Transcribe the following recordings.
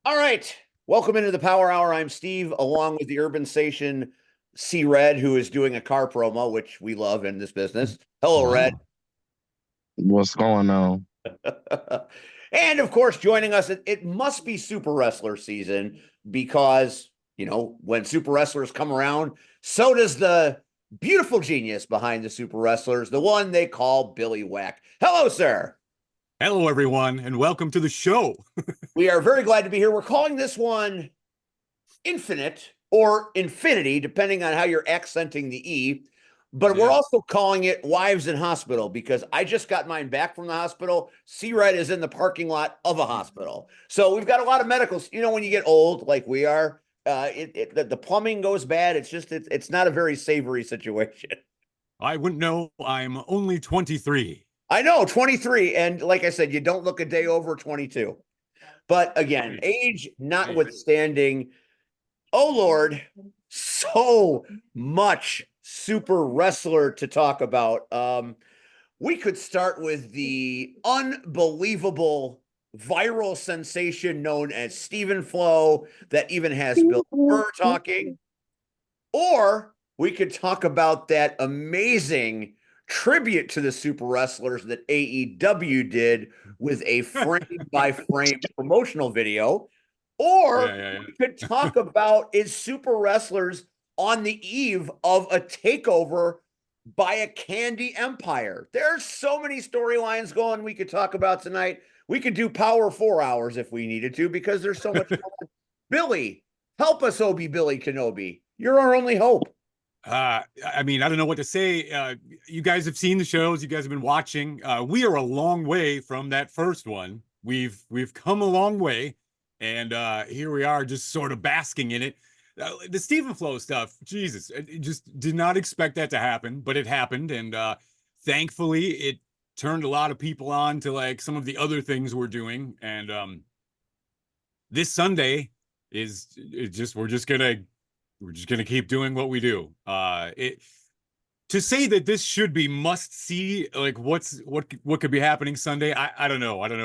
All right. Welcome into the Power Hour. I'm Steve, along with the urban station C Red, who is doing a car promo, which we love in this business. Hello, Red. Wow. What's going on? And of course, joining us, it must be Super Wrestler season because, when Super Wrestlers come around, so does the beautiful genius behind the Super Wrestlers, the one they call Billy Whack. Hello, sir. Hello, everyone, and welcome to the show. We are very glad to be here. We're calling this one Infinite or Infinity, depending on how you're accenting the E. But we're Yeah. also calling it Wives in Hospital because I just got mine back from the hospital. C-Red is in the parking lot of a hospital. So we've got a lot of medicals. When you get old like we are, the plumbing goes bad. It's not a very savory situation. I wouldn't know. I'm only 23. I know, 23. And like I said, you don't look a day over 22. But again, age notwithstanding, oh Lord, so much super wrestler to talk about. We could start with the unbelievable viral sensation known as Stephen Flow that even has Bill Burr talking. Or we could talk about that amazing tribute to the super wrestlers that AEW did with a frame by frame promotional video. Or Yeah. we could talk about is super wrestlers on the eve of a takeover by a candy empire. There's so many storylines going we could talk about tonight. We could do Power 4 hours if we needed to because there's so much. Billy, help us, Obi Billy Kenobi. You're our only hope. I mean, I don't know what to say. You guys have seen the shows. You guys have been watching. We are a long way from that first one. We've come a long way, and here we are, just sort of basking in it. The Stephen Flow stuff, Jesus, I just did not expect that to happen, but it happened, and thankfully, it turned a lot of people on to like some of the other things we're doing. And this Sunday is it just we're just gonna keep doing what we do. It to say that this should be must see, like what could be happening Sunday. I don't know. I don't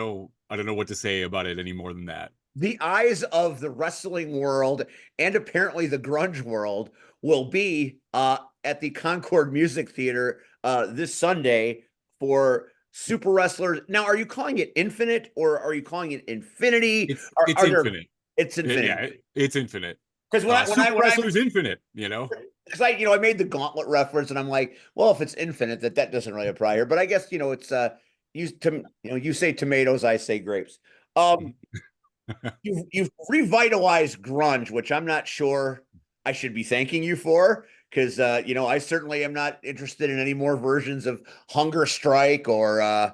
know what to say about it any more than that. The eyes of the wrestling world and apparently the grunge world will be at the Concord Music Theater this Sunday for Super Wrestlers. Now, are you calling it Infinite or are you calling it Infinity? It's Are there? infinite. It's Infinite. It's infinite. Because Super Wrestler's infinite. You know. because I made the Gauntlet reference and I'm like, well, if it's infinite, that doesn't really apply here. But I guess it's you say tomatoes, I say grapes. Um, you've revitalized grunge, which I'm not sure I should be thanking you for, because I certainly am not interested in any more versions of Hunger Strike or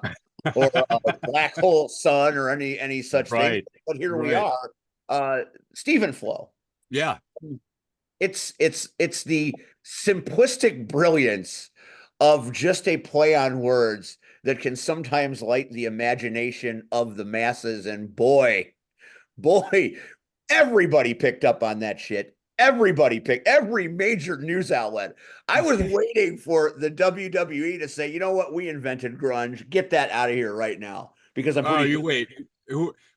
Black Hole Sun or any such thing. Right. But here we Right. are, Stephen Flow. Yeah. It's the simplistic brilliance of just a play on words that can sometimes light the imagination of the masses. And boy, everybody picked up on that shit. Every major news outlet. I was waiting for the WWE to say, you know what, we invented grunge. Get that out of here right now. Because I'm Oh, pretty you wait.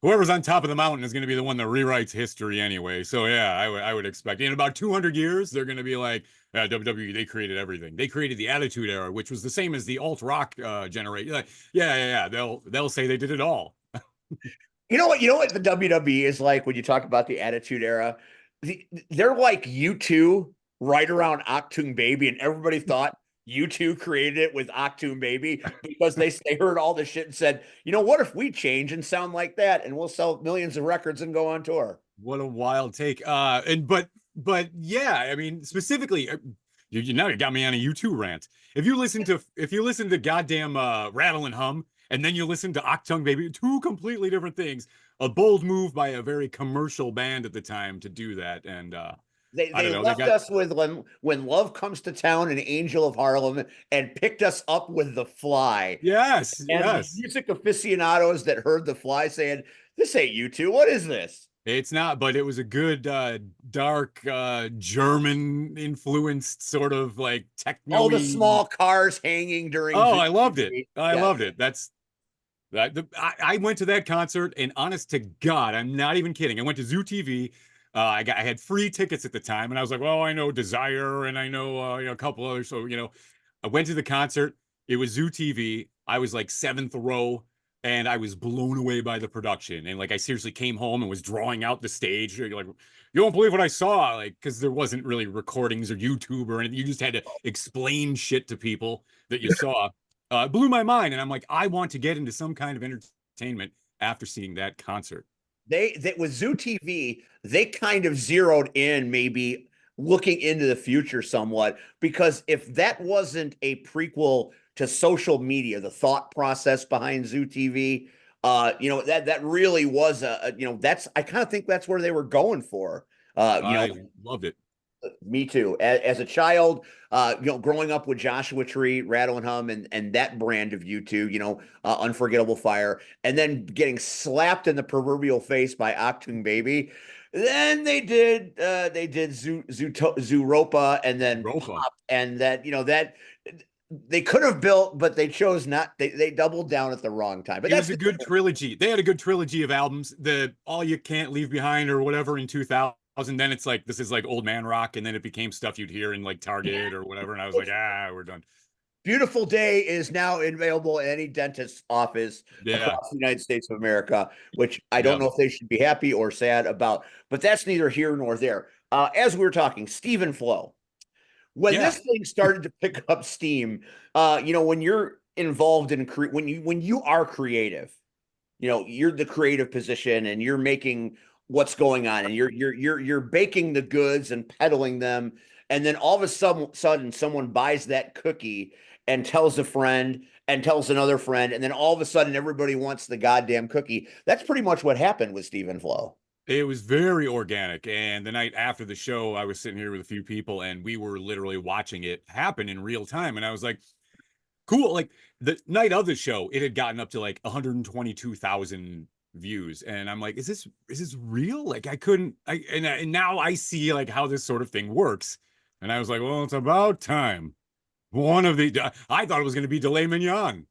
Whoever's on top of the mountain is going to be the one that rewrites history anyway. So yeah, I would expect in about 200 years they're going to be like WWE. They created everything. They created the Attitude Era, which was the same as the alt rock generation. Like, yeah. They'll say they did it all. You know what the WWE is like when you talk about the Attitude Era? They're like U2 right around Octoon Baby, and everybody thought U2 created it with Octoon Baby because they heard all this shit and said, what if we change and sound like that and we'll sell millions of records and go on tour? What a wild take. And but yeah, I mean specifically, you now you got me on a U2 rant. If you listen to goddamn Rattle and Hum, and then you listen to Octung Baby, two completely different things. A bold move by a very commercial band at the time to do that, and They I they don't know. They left got us with when Love Comes to Town and Angel of Harlem and picked us up with The Fly. yes, And the yes. music aficionados that heard The Fly saying, this ain't U2. What is this? It's not, but it was a good dark German influenced sort of like All the techno-y. small cars hanging during Oh, Zoom. I loved it. I Yes. loved it. I went to that concert, and honest to God, I'm not even kidding. I went to Zoo TV. I had free tickets at the time, and I was like, well, I know Desire, and I know, a couple others. So, I went to the concert. It was Zoo TV. I was like seventh row, and I was blown away by the production. And like, I seriously came home and was drawing out the stage. Like, you won't believe what I saw. Like, because there wasn't really recordings or YouTube or anything. You just had to explain shit to people that you saw. It blew my mind, and I'm like, I want to get into some kind of entertainment after seeing that concert. They with Zoo TV, they kind of zeroed in, maybe looking into the future somewhat, because if that wasn't a prequel to social media, the thought process behind Zoo TV, that really was that's, I kind of think that's where they were going for. I loved it. Me too. As a child, growing up with Joshua Tree, Rattle and Hum, and that brand of YouTube, Unforgettable Fire, and then getting slapped in the proverbial face by Octung Baby. Then they did Zooropa, and then Rofa. Pop, and that they could have built, but they chose not. They doubled down at the wrong time. But It that's was a good trilogy. They had a good trilogy of albums. The All You Can't Leave Behind or whatever in 2000. Then it's like, this is like old man rock, and then it became stuff you'd hear in like Target or whatever. And I was like, we're done. Beautiful Day is now available in any dentist's office across the United States of America, which I don't know if they should be happy or sad about, but that's neither here nor there. As we were talking, Stephen Flow, when this thing started to pick up steam, when you're involved in when you are creative, you're the creative position, and you're making what's going on, and you're baking the goods and peddling them, and then all of a sudden someone buys that cookie and tells a friend and tells another friend, and then all of a sudden everybody wants the goddamn cookie. That's pretty much what happened with Stephen Flow. It was very organic. And the night after the show, I was sitting here with a few people, and we were literally watching it happen in real time. And I was like, cool. Like, the night of the show, it had gotten up to like 122,000 views, and I'm like, is this real? Like, and now I see like how this sort of thing works, and I was like, well, it's about time. I thought it was going to be Delay Mignon.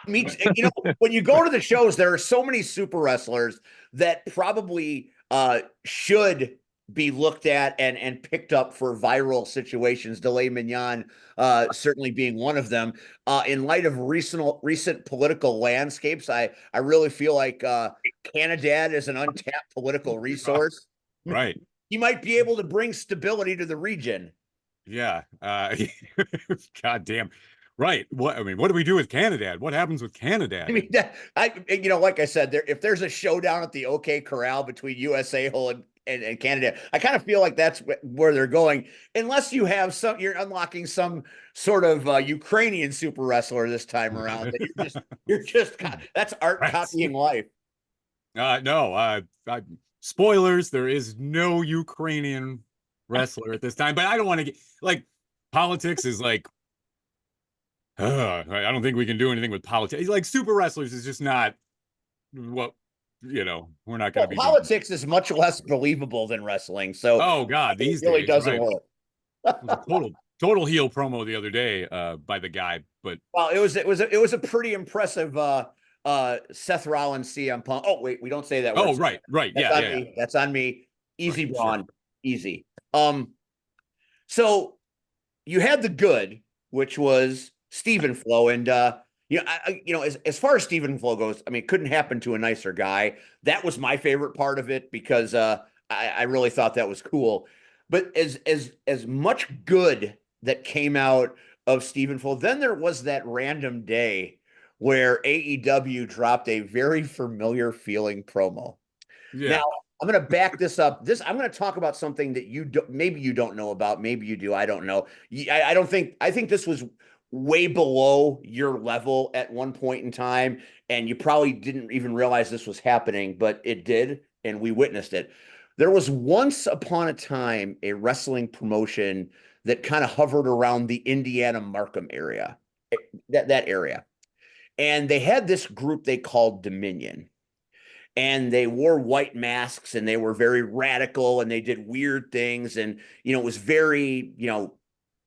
When you go to the shows, there are so many super wrestlers that probably should be looked at and picked up for viral situations. Delay Mignon certainly being one of them. In light of recent political landscapes, I really feel like Canadad is an untapped political resource. Right. He might be able to bring stability to the region. Yeah. God damn. Right. What do we do with Canadad? What happens with Canadad? I mean, like I said, if there's a showdown at the OK Corral between USA Hole and Canada, I kind of feel like that's where they're going, unless you're unlocking some sort of Ukrainian super wrestler this time around. That's art copying life. No, spoilers, there is no Ukrainian wrestler at this time, but I don't want to get like, politics is like, I don't think we can do anything with politics. Like, super wrestlers is just not what, we're not going to be. Politics is much less believable than wrestling. So, oh God, these it really days, doesn't right. work. It was a total heel promo the other day by the guy, but well, it was a pretty impressive Seth Rollins CM Punk. Oh wait, we don't say that word. Oh right. That's on me. Easy, right, Braun. Sure. Easy. So you had the good, which was Stephen Flow, and as far as Stephen Flow goes, I mean, it couldn't happen to a nicer guy. That was my favorite part of it, because I really thought that was cool. But as much good that came out of Stephen Flow, then there was that random day where AEW dropped a very familiar feeling promo. Yeah. Now, I'm going to back this up. I'm going to talk about something that maybe you don't know about. Maybe you do. I don't know. I think this was way below your level at one point in time, and you probably didn't even realize this was happening, but it did, and we witnessed it. There was once upon a time a wrestling promotion that kind of hovered around the Indiana Markham area, that area. And they had this group they called Dominion. And they wore white masks, and they were very radical, and they did weird things. And, it was very,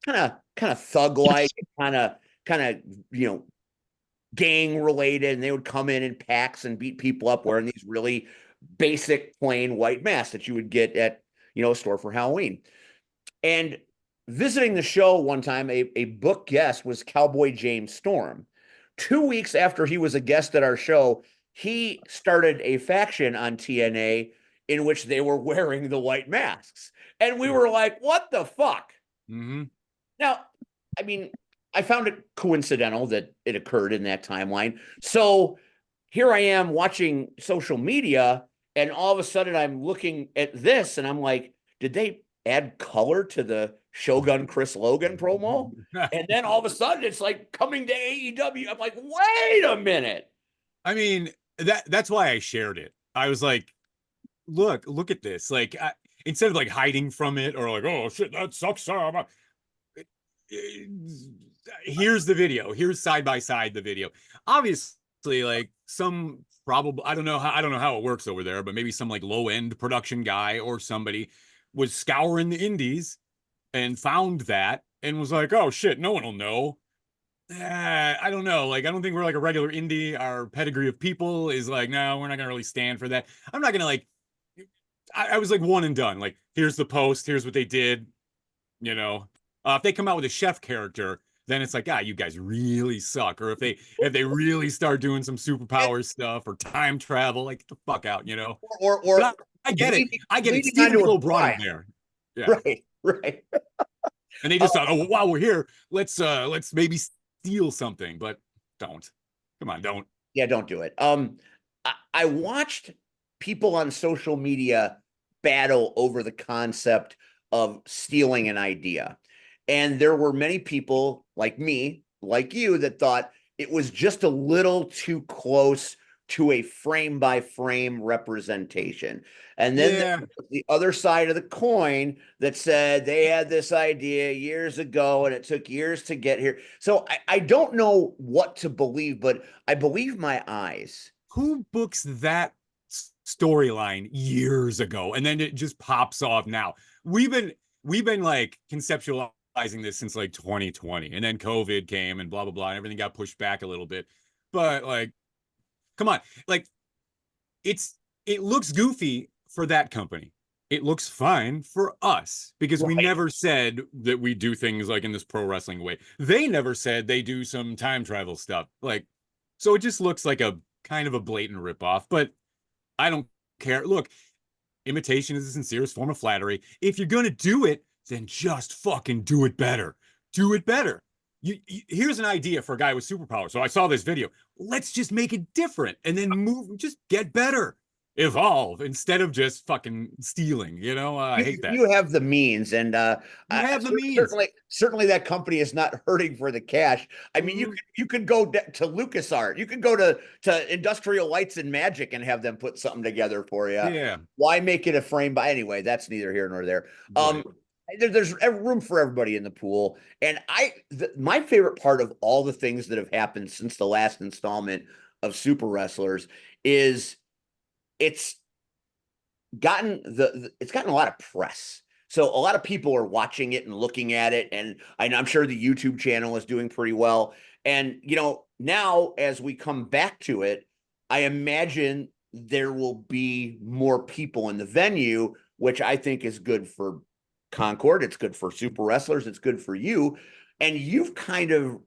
kind of thug-like, kind of, gang related, and they would come in packs and beat people up wearing these really basic plain white masks that you would get at, a store for Halloween. And visiting the show one time, a book guest was Cowboy James Storm. 2 weeks after he was a guest at our show, he started a faction on TNA in which they were wearing the white masks. And we were like, what the fuck? Mm-hmm. Now, I mean, I found it coincidental that it occurred in that timeline. So here I am watching social media, and all of a sudden I'm looking at this and I'm like, did they add color to the Shogun Chris Logan promo? And then all of a sudden it's like coming to AEW. I'm like, wait a minute. I mean, that's why I shared it. I was like, look at this. Like, instead of like hiding from it or like, oh shit, that sucks. Here's the video. Here's side by side the video. Obviously, like some probably, I don't know how it works over there, but maybe some like low end production guy or somebody was scouring the indies and found that and was like, oh shit, no one will know. I don't know. Like, I don't think we're like a regular indie. Our pedigree of people is like, no, we're not gonna really stand for that. I'm not gonna like. I was like one and done. Like, here's the post. Here's what they did. If they come out with a chef character, then it's like, you guys really suck. Or if they really start doing some superpower stuff or time travel, like get the fuck out, Or I get it. I get it. Stephen Cole brought him there. Yeah. Right. And they just thought, oh, while we're here, let's maybe steal something, but don't. Come on, don't. Yeah, don't do it. I watched people on social media battle over the concept of stealing an idea. And there were many people like me, like you, that thought it was just a little too close to a frame by frame representation. And then the other side of the coin that said they had this idea years ago and it took years to get here. So I don't know what to believe, but I believe my eyes. Who books that storyline years ago and then it just pops off now? We've been like conceptualizing this since like 2020, and then COVID came and blah blah blah and everything got pushed back a little bit. But like, come on, like it looks goofy for that company. It looks fine for us because we never said that we do things like in this pro wrestling way. They never said they do some time travel stuff. Like, so it just looks like a kind of a blatant ripoff, but I don't care. Look, imitation is the sincerest form of flattery. If you're going to do it, then just fucking do it better. Do it better. Here's an idea for a guy with superpowers. So I saw this video. Let's just make it different and then just get better. Evolve instead of just fucking stealing. I hate that. You have the means, and you have the means. Certainly that company is not hurting for the cash. I mean, you could go to LucasArts. You could go to Industrial Lights and Magic and have them put something together for you. Yeah. Why make it a frame by anyway? That's neither here nor there. Right. There's room for everybody in the pool. And my favorite part of all the things that have happened since the last installment of Super Wrestlers is it's gotten a lot of press. So a lot of people are watching it and looking at it. And I'm sure the YouTube channel is doing pretty well. And, now as we come back to it, I imagine there will be more people in the venue, which I think is good for Concord. It's good for Super Wrestlers. It's good for you. And you've kind of,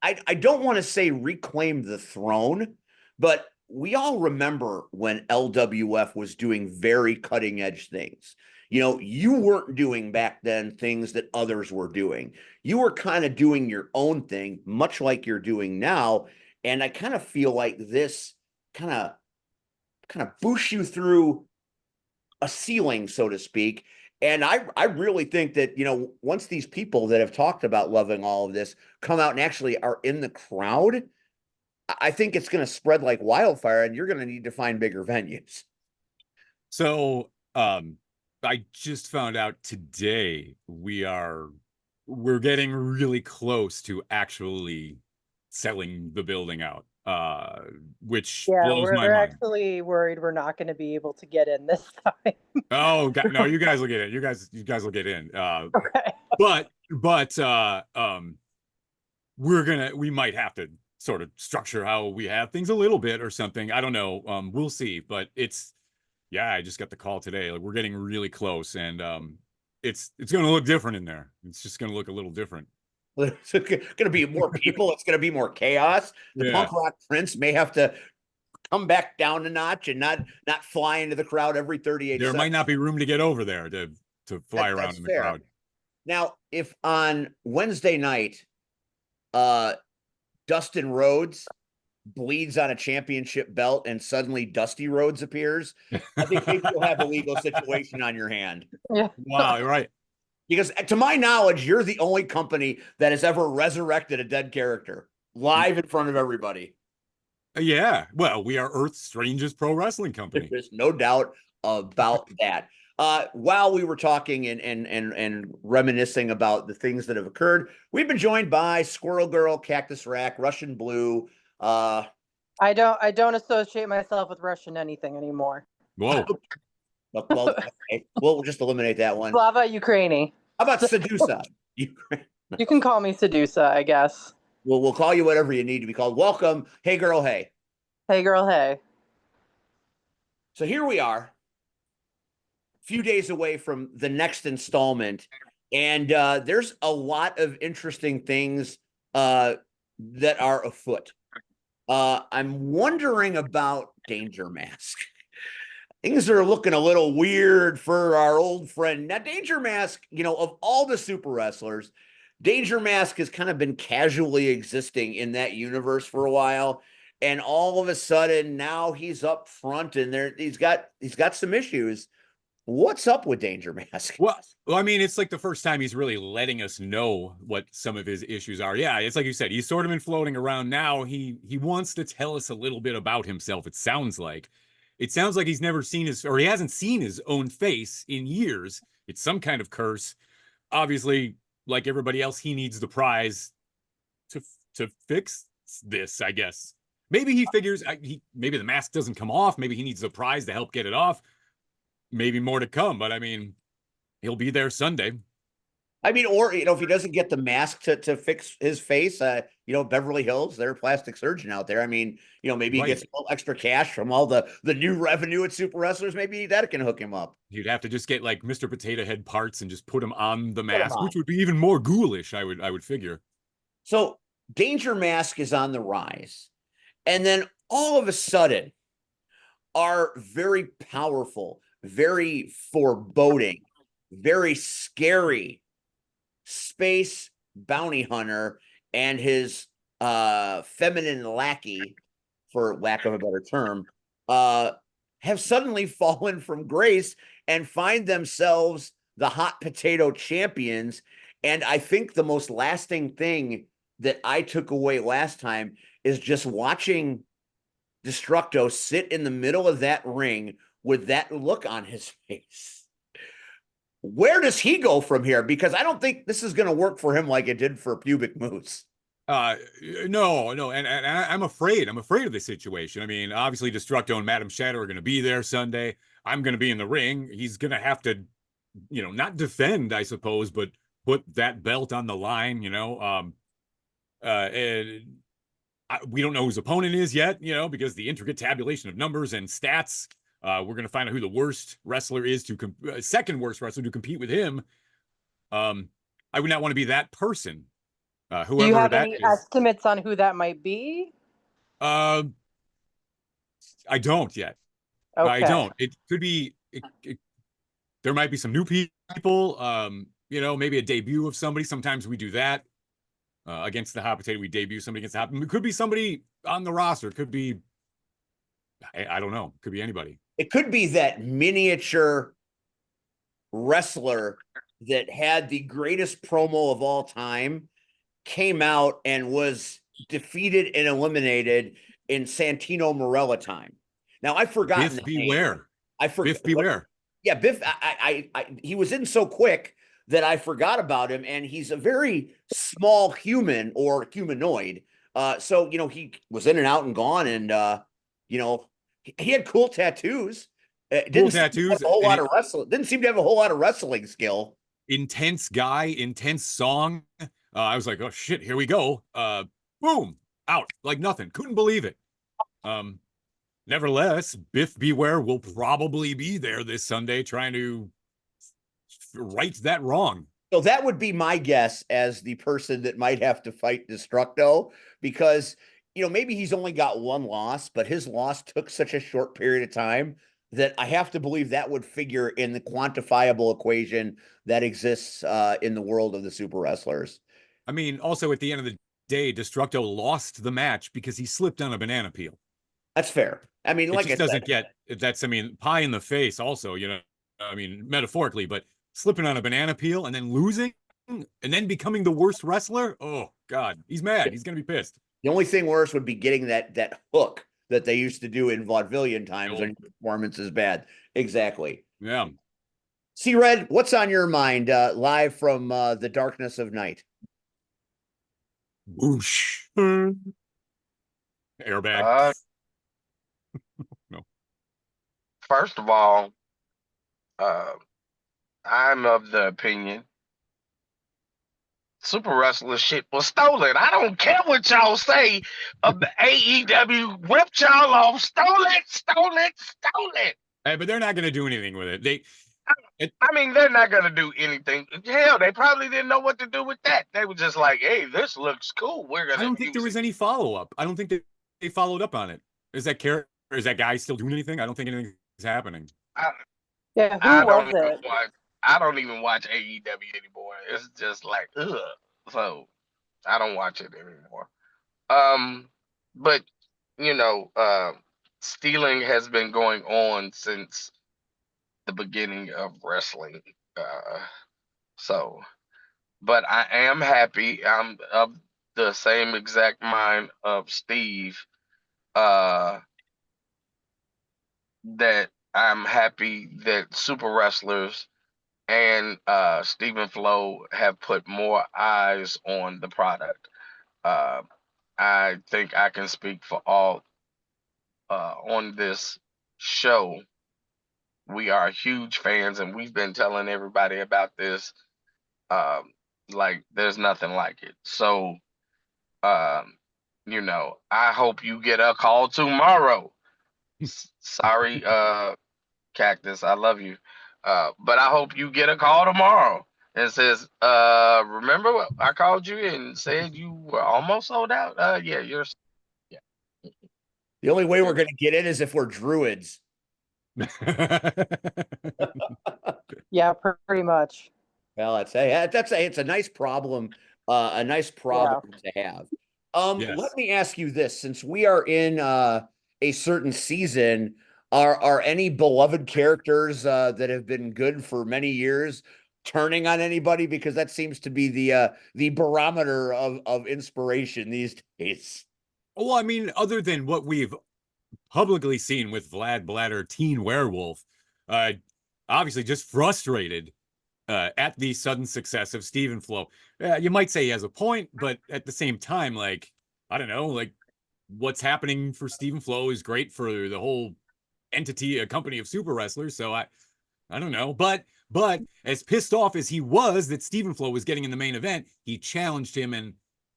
I don't want to say reclaimed the throne, but we all remember when LWF was doing very cutting edge things. You weren't doing back then things that others were doing. You were kind of doing your own thing, much like you're doing now. And I kind of feel like this kind of boosts you through a ceiling, so to speak. And I really think that, once these people that have talked about loving all of this come out and actually are in the crowd, I think it's going to spread like wildfire, and you're going to need to find bigger venues. So, I just found out today we're getting really close to actually selling the building out, which blows my mind. We're actually worried we're not going to be able to get in this time. Oh God, no, you guys will get in. You guys will get in. Okay. But we might have to sort of structure how we have things a little bit or something. I don't know. We'll see. But yeah, I just got the call today. Like, we're getting really close, and it's going to look different in there. It's just going to look a little different. It's going to be more people. It's going to be more chaos. The punk rock prince may have to come back down a notch and not fly into the crowd every 38 There seconds. might not be room to get over there to fly around in the crowd. Now, if on Wednesday night, Dustin Rhodes bleeds on a championship belt and suddenly Dusty Rhodes appears, I think maybe you'll have a legal situation on your hand. Yeah. Wow, you're right. Because to my knowledge, you're the only company that has ever resurrected a dead character live in front of everybody. Yeah. Well, we are Earth's strangest pro wrestling company. There's no doubt about that. While we were talking and reminiscing about the things that have occurred, we've been joined by Squirrel Girl, Cactus Rack, Russian Blue. I don't associate myself with Russian anything anymore. Whoa. Well, okay. We'll just eliminate that one. Slava Ukraini. How about Sedusa? You can call me Sedusa, I guess. We'll call you whatever you need to be called. Welcome. Hey, girl. Hey. Hey, girl. Hey. So here we are, a few days away from the next installment, and there's a lot of interesting things that are afoot. I'm wondering about Danger Mask. Things are looking a little weird for our old friend. Now, Danger Mask, of all the super wrestlers, Danger Mask has kind of been casually existing in that universe for a while. And all of a sudden now he's up front and he's got some issues. What's up with Danger Mask? Well, I mean, it's like the first time he's really letting us know what some of his issues are. Yeah, it's like you said, he's sort of been floating around now. He wants to tell us a little bit about himself. It sounds like he's never seen he hasn't seen his own face in years. It's some kind of curse. Obviously, like everybody else, he needs the prize to fix this, I guess. Maybe he figures maybe the mask doesn't come off. Maybe he needs a prize to help get it off. Maybe more to come, but I mean, he'll be there Sunday. I mean, or if he doesn't get the mask to fix his face, Beverly Hills, they're a plastic surgeon out there. I mean, maybe he gets a little extra cash from all the new revenue at Super Wrestlers. Maybe that can hook him up. You'd have to just get like Mr. Potato Head parts and just put him on the mask, which would be even more ghoulish, I would figure. So Danger Mask is on the rise. And then all of a sudden, our very powerful, very foreboding, very scary space bounty hunter and his feminine lackey, for lack of a better term, have suddenly fallen from grace and find themselves the hot potato champions. And I think the most lasting thing that I took away last time is just watching Destructo sit in the middle of that ring with that look on his face. Where does he go from here? Because I don't think this is going to work for him like it did for Pubic Moose. No, and I'm afraid of this situation. I mean, obviously Destructo and Madam Shadow are going to be there Sunday. I'm going to be in the ring. He's going to have to, not defend, I suppose, but put that belt on the line, we don't know who his opponent is yet, because the intricate tabulation of numbers and stats. We're going to find out who the worst wrestler is second worst wrestler to compete with him. I would not want to be that person. Whoever Do you have that any is. estimates on who that might be? I don't yet. Okay. I don't. It could be. There might be some new people. Maybe a debut of somebody. Sometimes we do that. Against the hot potato, we debut somebody against the hot. It could be somebody on the roster. It could be. I don't know. It could be anybody. It could be that miniature wrestler that had the greatest promo of all time, came out and was defeated and eliminated in Santino Marella time. Now I've forgotten. Biff Beware. I forgot. Biff Beware. Yeah, Biff. He was in so quick that I forgot about him, and he's a very small human or humanoid. So he was in and out and gone, and he had cool tattoos. Cool tattoos. A whole lot of wrestling. Didn't seem to have a whole lot of wrestling skill. Intense guy, intense song. I was like, oh shit, here we go. Boom. out like nothing. Couldn't believe it. Nevertheless, Biff Beware will probably be there this Sunday trying to right that wrong. So that would be my guess as the person that might have to fight Destructo, because, maybe he's only got one loss, but his loss took such a short period of time that I have to believe that would figure in the quantifiable equation that exists in the world of the super wrestlers. I mean, also at the end of the day, Destructo lost the match because he slipped on a banana peel. That's fair. I mean, like it just doesn't get that's, I mean, pie in the face also, I mean, metaphorically, but slipping on a banana peel and then losing and then becoming the worst wrestler. Oh God, he's mad. He's going to be pissed. The only thing worse would be getting that hook that they used to do in vaudevillian times when your performance is bad. Exactly. Yeah. C-Red, what's on your mind live from the darkness of night? Whoosh. Airbag. No. First of all, I'm of the opinion super wrestler shit was stolen. I don't care what y'all say. AEW ripped y'all off. Stole it. Hey, but they're not going to do anything with it. I mean, they're not going to do anything. Hell, they probably didn't know what to do with that. They were just like, hey, this looks cool. We're going to. I don't think there was any follow-up. I don't think they followed up on it. Is that guy still doing anything? I don't think anything is happening. Yeah, who was it? I don't even watch AEW anymore. It's just like, ugh. So I don't watch it anymore. But stealing has been going on since the beginning of wrestling. But I am happy. I'm of the same exact mind of Steve. That I'm happy that super wrestlers and Stephen Flo have put more eyes on the product. I think I can speak for all on this show. We are huge fans, and we've been telling everybody about this. Like there's nothing like it. So, I hope you get a call tomorrow. Sorry, Cactus, I love you. But I hope you get a call tomorrow and says, remember what I called you and said you were almost sold out? Yeah, yeah. The only way we're going to get in is if we're druids. Yeah, pretty much. Well, it's a nice problem, to have. Yes. Let me ask you this: since we are in a certain season, are any beloved characters that have been good for many years turning on anybody? Because that seems to be the barometer of inspiration these days. Well, I mean, other than what we've publicly seen with Vlad Bladder, Teen Werewolf, obviously just frustrated at the sudden success of Stephen Flo. You might say he has a point, but at the same time, like, I don't know, like what's happening for Stephen Flo is great for the whole entity, a company of super wrestlers. So I don't know, but as pissed off as he was that Stephen Flo was getting in the main event, he challenged him and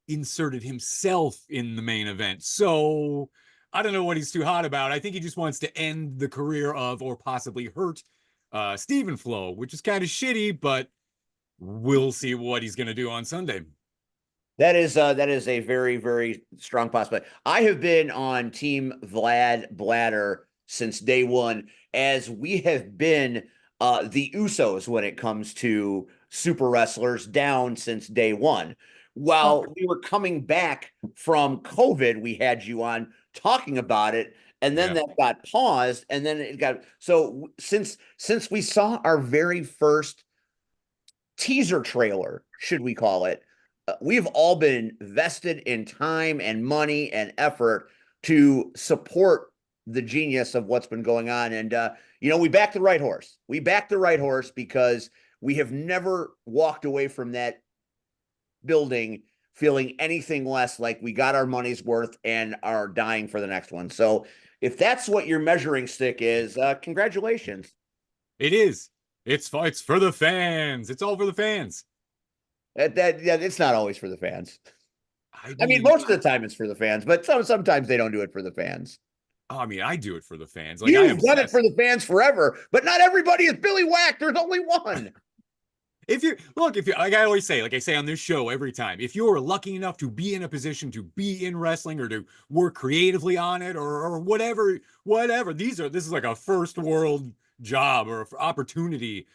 inserted himself in the main event. So I don't know what he's too hot about. I think he just wants to end the career of, or possibly hurt Stephen Flo, which is kind of shitty, but we'll see what he's going to do on Sunday. That is a very, very strong possibility. I have been on Team Vlad Bladder since day one, as we have been the Usos when it comes to super wrestlers down since day one. While we were coming back from COVID, we had you on talking about it, and then that got paused, and then it got so since we saw our very first teaser trailer, should we call it, we've all been vested in time and money and effort to support the genius of what's been going on. And we backed the right horse. We backed the right horse because we have never walked away from that building feeling anything less like we got our money's worth and are dying for the next one. So if that's what your measuring stick is, congratulations. It is. It's for the fans. It's all for the fans. It's not always for the fans. I mean, most of the time it's for the fans, but sometimes they don't do it for the fans. I mean, I do it for the fans. Like, I You've done it obsess. for the fans forever, but not everybody is Billy Whack. There's only one. If you look, if you like I always say, like I say on this show every time, if you're lucky enough to be in a position to be in wrestling or to work creatively on it or whatever, this is like a first world job or opportunity.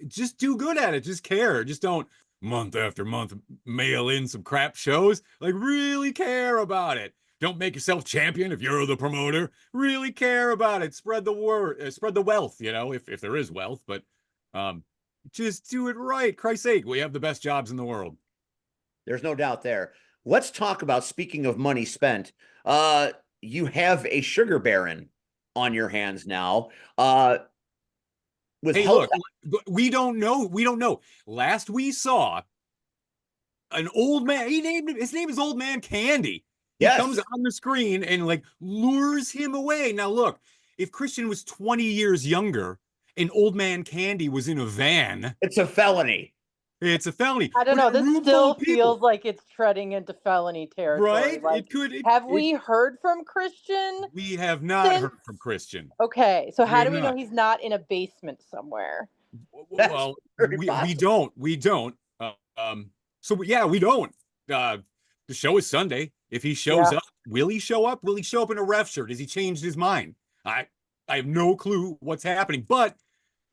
Just do good at it. Just care. Just don't month after month mail in some crap shows. Like, really care about it. Don't make yourself champion if you're the promoter. Really care about it. Spread the word, spread the wealth, if there is wealth, but just do it right. Christ's sake, we have the best jobs in the world. There's no doubt there. Let's talk about, speaking of money spent, you have a sugar baron on your hands now. Hey, look, we don't know. Last we saw an old man, his name is Old Man Candy. He comes on the screen and like lures him away. Now look, if Christian was 20 years younger and Old Man Candy was in a van, it's a felony. It's a felony. I don't know. This still feels like it's treading into felony territory. Right? Like, have we heard from Christian? We have not heard from Christian. Okay, so how do we know he's not in a basement somewhere? Well, we don't. So yeah, we don't. The show is Sunday. If he shows up, will he show up? Will he show up in a ref shirt? Has he changed his mind? I have no clue what's happening, but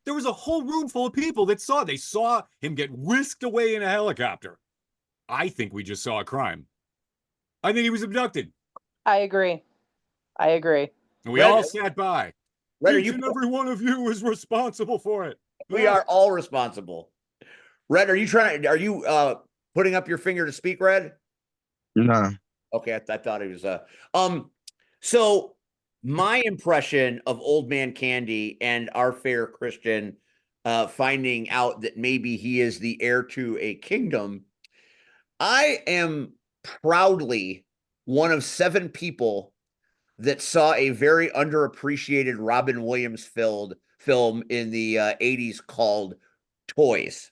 there was a whole room full of people that saw him get whisked away in a helicopter. I think we just saw a crime. I think he was abducted. I agree. And we all sat by. Red, Each and every one of you is responsible for it. We are all responsible. Red, are you putting up your finger to speak, Red? No. Okay, I thought he was so my impression of Old Man Candy and our fair Christian finding out that maybe he is the heir to a kingdom, I am proudly one of 7 people that saw a very underappreciated Robin Williams film in the 80s called Toys.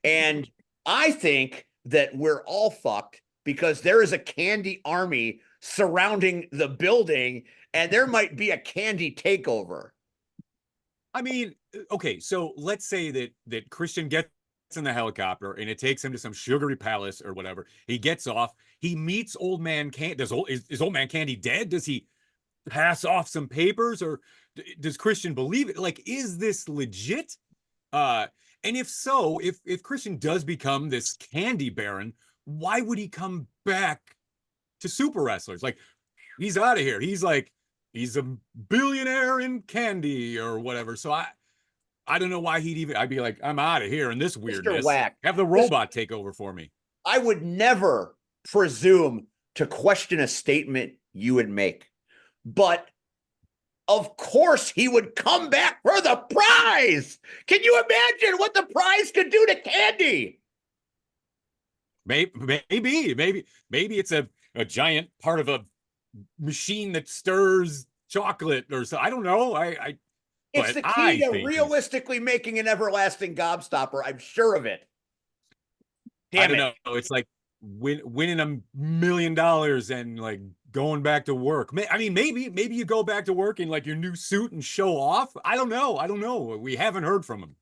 And I think that we're all fucked because there is a candy army surrounding the building, and there might be a candy takeover. I mean, okay, so let's say that Christian gets in the helicopter and it takes him to some sugary palace or whatever. He gets off. He meets Old Man Candy. Is Old Man Candy dead? Does he pass off some papers, or does Christian believe it? Like, is this legit? And if so, if Christian does become this candy baron, why would he come back to Super Wrestlers? Like, he's out of here. He's a billionaire in candy or whatever. So I don't know why I'd be like, I'm out of here in this weirdness. Mr. Whack, have the robot take over for me. I would never presume to question a statement you would make, but of course he would come back for the prize. Can you imagine what the prize could do to candy? Maybe it's a giant part of a machine that stirs chocolate or so. I don't know. It's the key to realistically making an everlasting gobstopper. I'm sure of it. I don't know. It's like winning $1 million and like going back to work. I mean, maybe you go back to work in like your new suit and show off. I don't know. We haven't heard from him.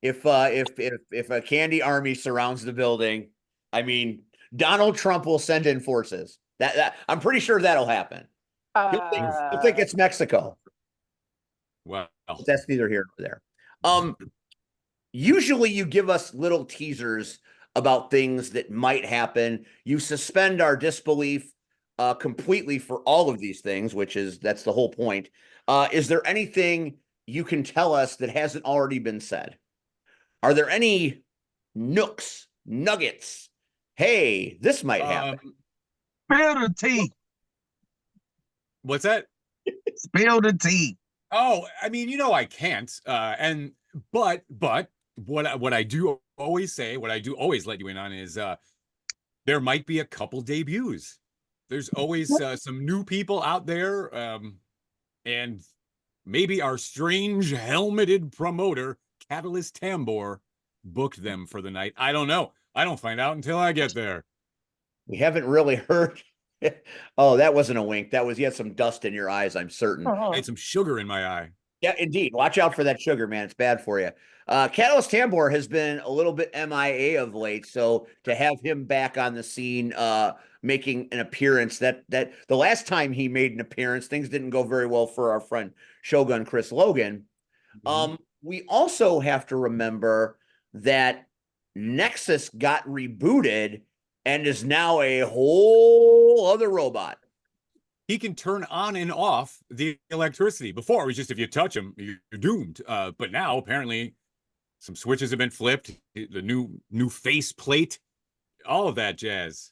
If a candy army surrounds the building, I mean, Donald Trump will send in forces. That I'm pretty sure that'll happen. He'll think it's Mexico. Well, that's neither here nor there. Usually you give us little teasers about things that might happen. You suspend our disbelief completely for all of these things, that's the whole point. Is there anything you can tell us that hasn't already been said? Are there any nuggets? Hey, this might happen. Spill the tea. What's that? Spill the tea. Oh, I mean, I can't. But what I do always say, what I do always let you in on is there might be a couple debuts. There's always some new people out there, and maybe our strange helmeted promoter, Catalyst Tambor, booked them for the night. I don't know. I don't find out until I get there. We haven't really heard. Oh, that wasn't a wink. That was, you had some dust in your eyes, I'm certain. I had some sugar in my eye. Yeah, indeed. Watch out for that sugar, man. It's bad for you. Catalyst Tambor has been a little bit MIA of late, so to have him back on the scene, making an appearance, that the last time he made an appearance, things didn't go very well for our friend Shogun Chris Logan. We also have to remember that Nexus got rebooted and is now a whole other robot. He can turn on and off the electricity. Before, it was just if you touch him, you're doomed. But now, apparently, some switches have been flipped. The new face plate, all of that jazz.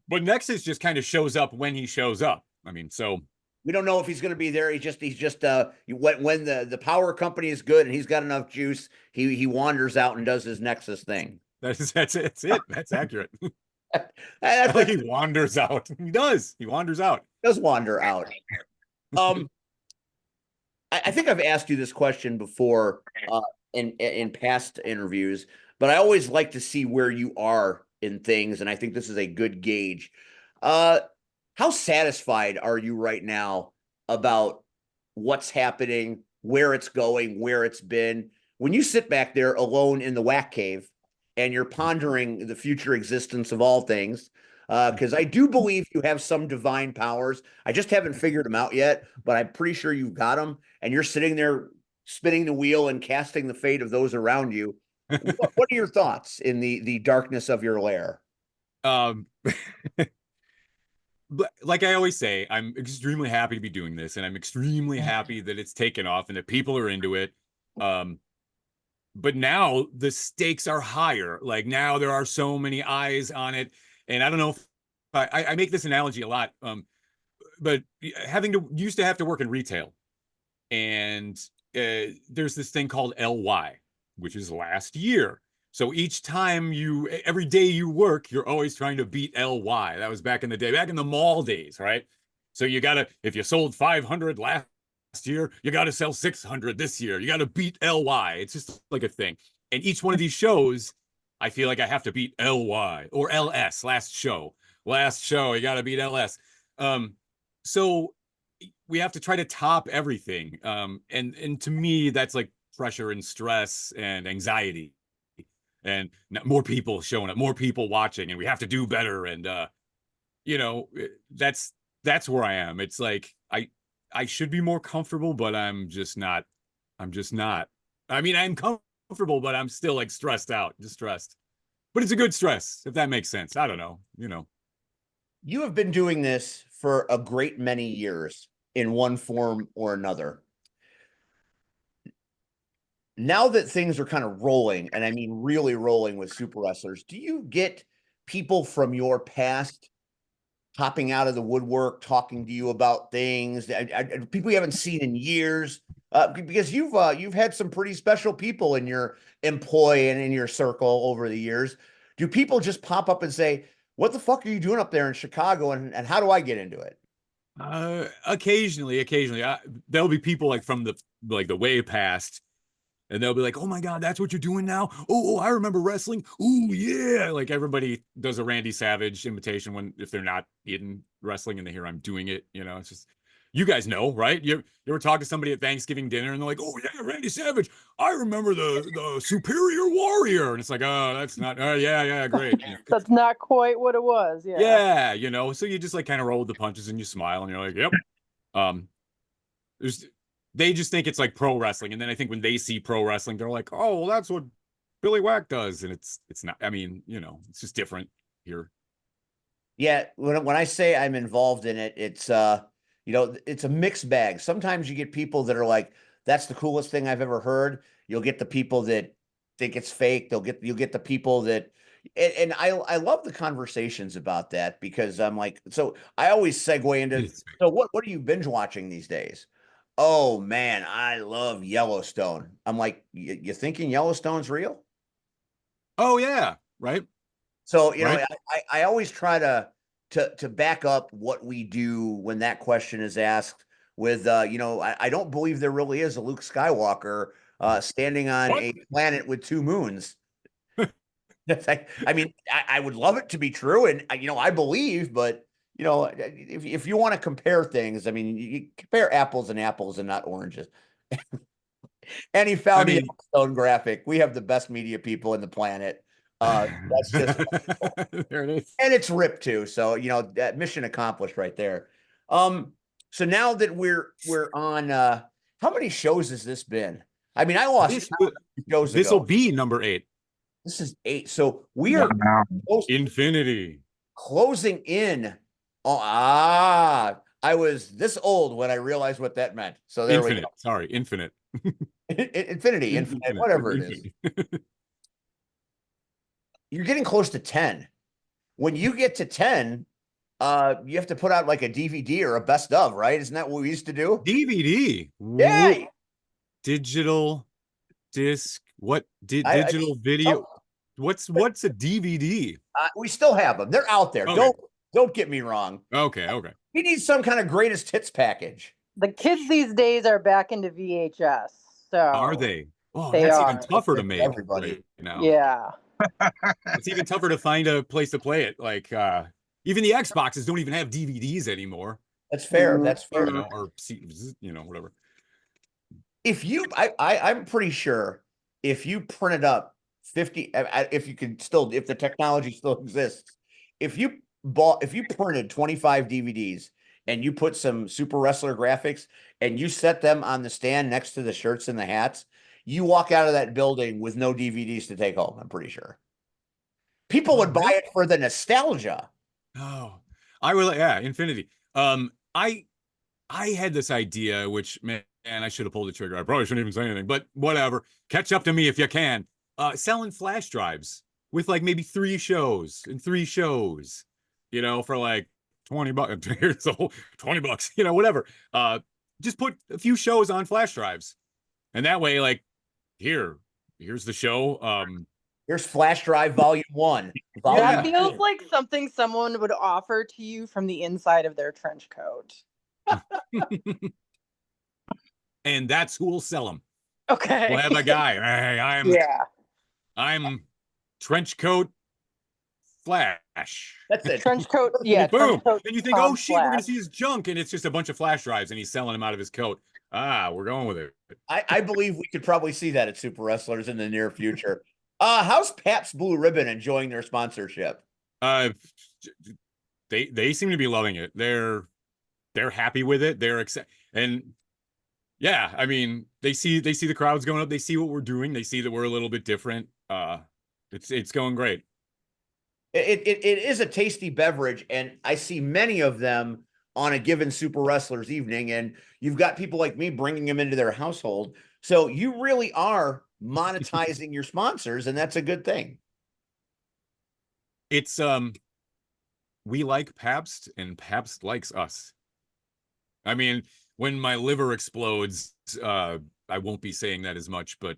But Nexus just kind of shows up when he shows up. I mean, so we don't know if he's going to be there. He's just when the power company is good and he's got enough juice, he wanders out and does his Nexus thing. That's it. That's accurate. I think he wanders out. He does. He wanders out. Does wander out. I think I've asked you this question before in past interviews, but I always like to see where you are in things, and I think this is a good gauge. How satisfied are you right now about what's happening, where it's going, where it's been? When you sit back there alone in the Whack Cave and you're pondering the future existence of all things, because I do believe you have some divine powers. I just haven't figured them out yet, but I'm pretty sure you've got them, and you're sitting there spinning the wheel and casting the fate of those around you. What are your thoughts in the darkness of your lair? But like I always say, I'm extremely happy to be doing this, and I'm extremely happy that it's taken off and that people are into it. But now the stakes are higher. Like now there are so many eyes on it. And I don't know if I make this analogy a lot. But used to have to work in retail. And there's this thing called LY, which is last year. So each time every day you work, you're always trying to beat LY. That was back in the day, back in the mall days, right? So if you sold 500 last year, you got to sell 600 this year. You got to beat LY. It's just like a thing. And each one of these shows, I feel like I have to beat LY or LS. Last show, you got to beat LS. So we have to try to top everything. And to me, that's like pressure and stress and anxiety, and more people showing up, more people watching, and we have to do better. And that's where I am. It's like I should be more comfortable, but I'm just not. I mean, I'm comfortable, but I'm still like stressed out, distressed. But it's a good stress, if that makes sense. I don't know, You have been doing this for a great many years in one form or another. Now that things are kind of rolling, and I mean really rolling with super wrestlers, do you get people from your past popping out of the woodwork, talking to you about things, people you haven't seen in years? Because you've had some pretty special people in your employ and in your circle over the years. Do people just pop up and say, "What the fuck are you doing up there in Chicago, and how do I get into it?" Occasionally, there'll be people like from the way past. And they'll be like, "Oh my God, that's what you're doing now? Oh, I remember wrestling. Oh yeah!" Like everybody does a Randy Savage imitation if they're not in wrestling and they hear I'm doing it. It's just, you guys know, right? You ever talk to somebody at Thanksgiving dinner and they're like, "Oh yeah, Randy Savage. I remember the Superior Warrior," and it's like, "Oh, that's not. Oh yeah, great." That's not quite what it was. Yeah. Yeah, so you just like kind of roll with the punches and you smile and you're like, "Yep." They just think it's like pro wrestling. And then I think when they see pro wrestling, they're like, "Oh, well, that's what Billy Whack does." And it's not, I mean, it's just different here. Yeah. When I say I'm involved in it, it's, it's a mixed bag. Sometimes you get people that are like, "That's the coolest thing I've ever heard." You'll get the people that think it's fake. You'll get the people that, and I love the conversations about that, because I'm like, so I always segue into, so what are you binge watching these days? "Oh man, I love Yellowstone." I'm like, "You thinking Yellowstone's real?" Oh yeah, right. So Right. I always try to back up what we do when that question is asked with, I don't believe there really is a Luke Skywalker standing on a planet with two moons. I mean, I would love it to be true, and I believe, but if you want to compare things, I mean, you compare apples and apples and not oranges. And he found the Stone graphic. We have the best media people in the planet. That's just there it is, and it's ripped too. So that mission accomplished right there. So now that we're on, how many shows has this been? I mean, I lost shows. This will be number 8. This is 8. So we are Infinity closing in. I was this old when I realized what that meant. So there we go. Sorry, infinite. Infinity, whatever it is. You're getting close to 10. When you get to 10, you have to put out like a DVD or a best of, right? Isn't that what we used to do? DVD. Yeah. Digital disc. What digital video? What's a DVD? We still have them. They're out there. Okay. Don't get me wrong. Okay. We need some kind of greatest hits package. The kids these days are back into VHS. So are they? Oh, they that's are. even tougher to make. Everybody right now. Yeah. It's even tougher to find a place to play it. Like even the Xboxes don't even have DVDs anymore. That's fair. That's fair. Or whatever. If I'm pretty sure if you printed up 50, if the technology still exists, if you printed 25 DVDs and you put some Super Wrestler graphics and you set them on the stand next to the shirts and the hats, you walk out of that building with no DVDs to take home. I'm pretty sure people would buy it for the nostalgia. Oh, I will. Yeah, Infinity. I had this idea, which man, I should have pulled the trigger. I probably shouldn't even say anything, but whatever. Catch up to me if you can. Selling flash drives with like maybe 3 shows, for like $20. Here's the whole $20, whatever. Just put a few shows on flash drives, and that way, like, here's the show. Here's flash drive volume 1. That feels like something someone would offer to you from the inside of their trench coat. And that's who will sell them. Okay. We'll have a guy. Hey, I'm trench coat Flash. That's it. Trench coat. Yeah. Boom. Trench coat And you think, Tom oh shit, we're gonna Flash. see his junk, and it's just a bunch of flash drives, and he's selling them out of his coat. We're going with it. I believe we could probably see that at Super Wrestlers in the near future. How's Pabst Blue Ribbon enjoying their sponsorship? They seem to be loving it. They're happy with it. They're excited, and yeah, I mean, they see the crowds going up. They see what we're doing. They see that we're a little bit different. It's going great. It is a tasty beverage, and I see many of them on a given Super Wrestlers evening, and you've got people like me bringing them into their household. So you really are monetizing your sponsors, and that's a good thing. It's we like Pabst, and Pabst likes us. I mean, when my liver explodes, I won't be saying that as much, but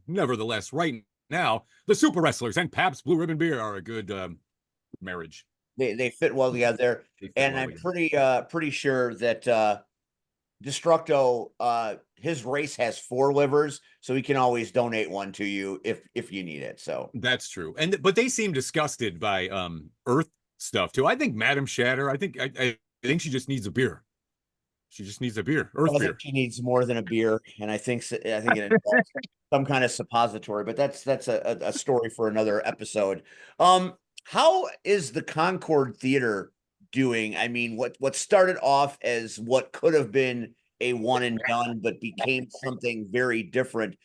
nevertheless, right now, the Super Wrestlers and Pabst Blue Ribbon Beer are a good marriage. They fit well together, and I'm pretty sure that Destructo, his race has 4 livers, so he can always donate one to you if you need it. So that's true. But they seem disgusted by Earth stuff too. I think Madam Shatter. I think she just needs a beer. She just needs a beer. Earth beer. She needs more than a beer, and I think it involves some kind of suppository. But that's a story for another episode. How is the Concord Theater doing? I mean, what started off as what could have been a one and done, but became something very different.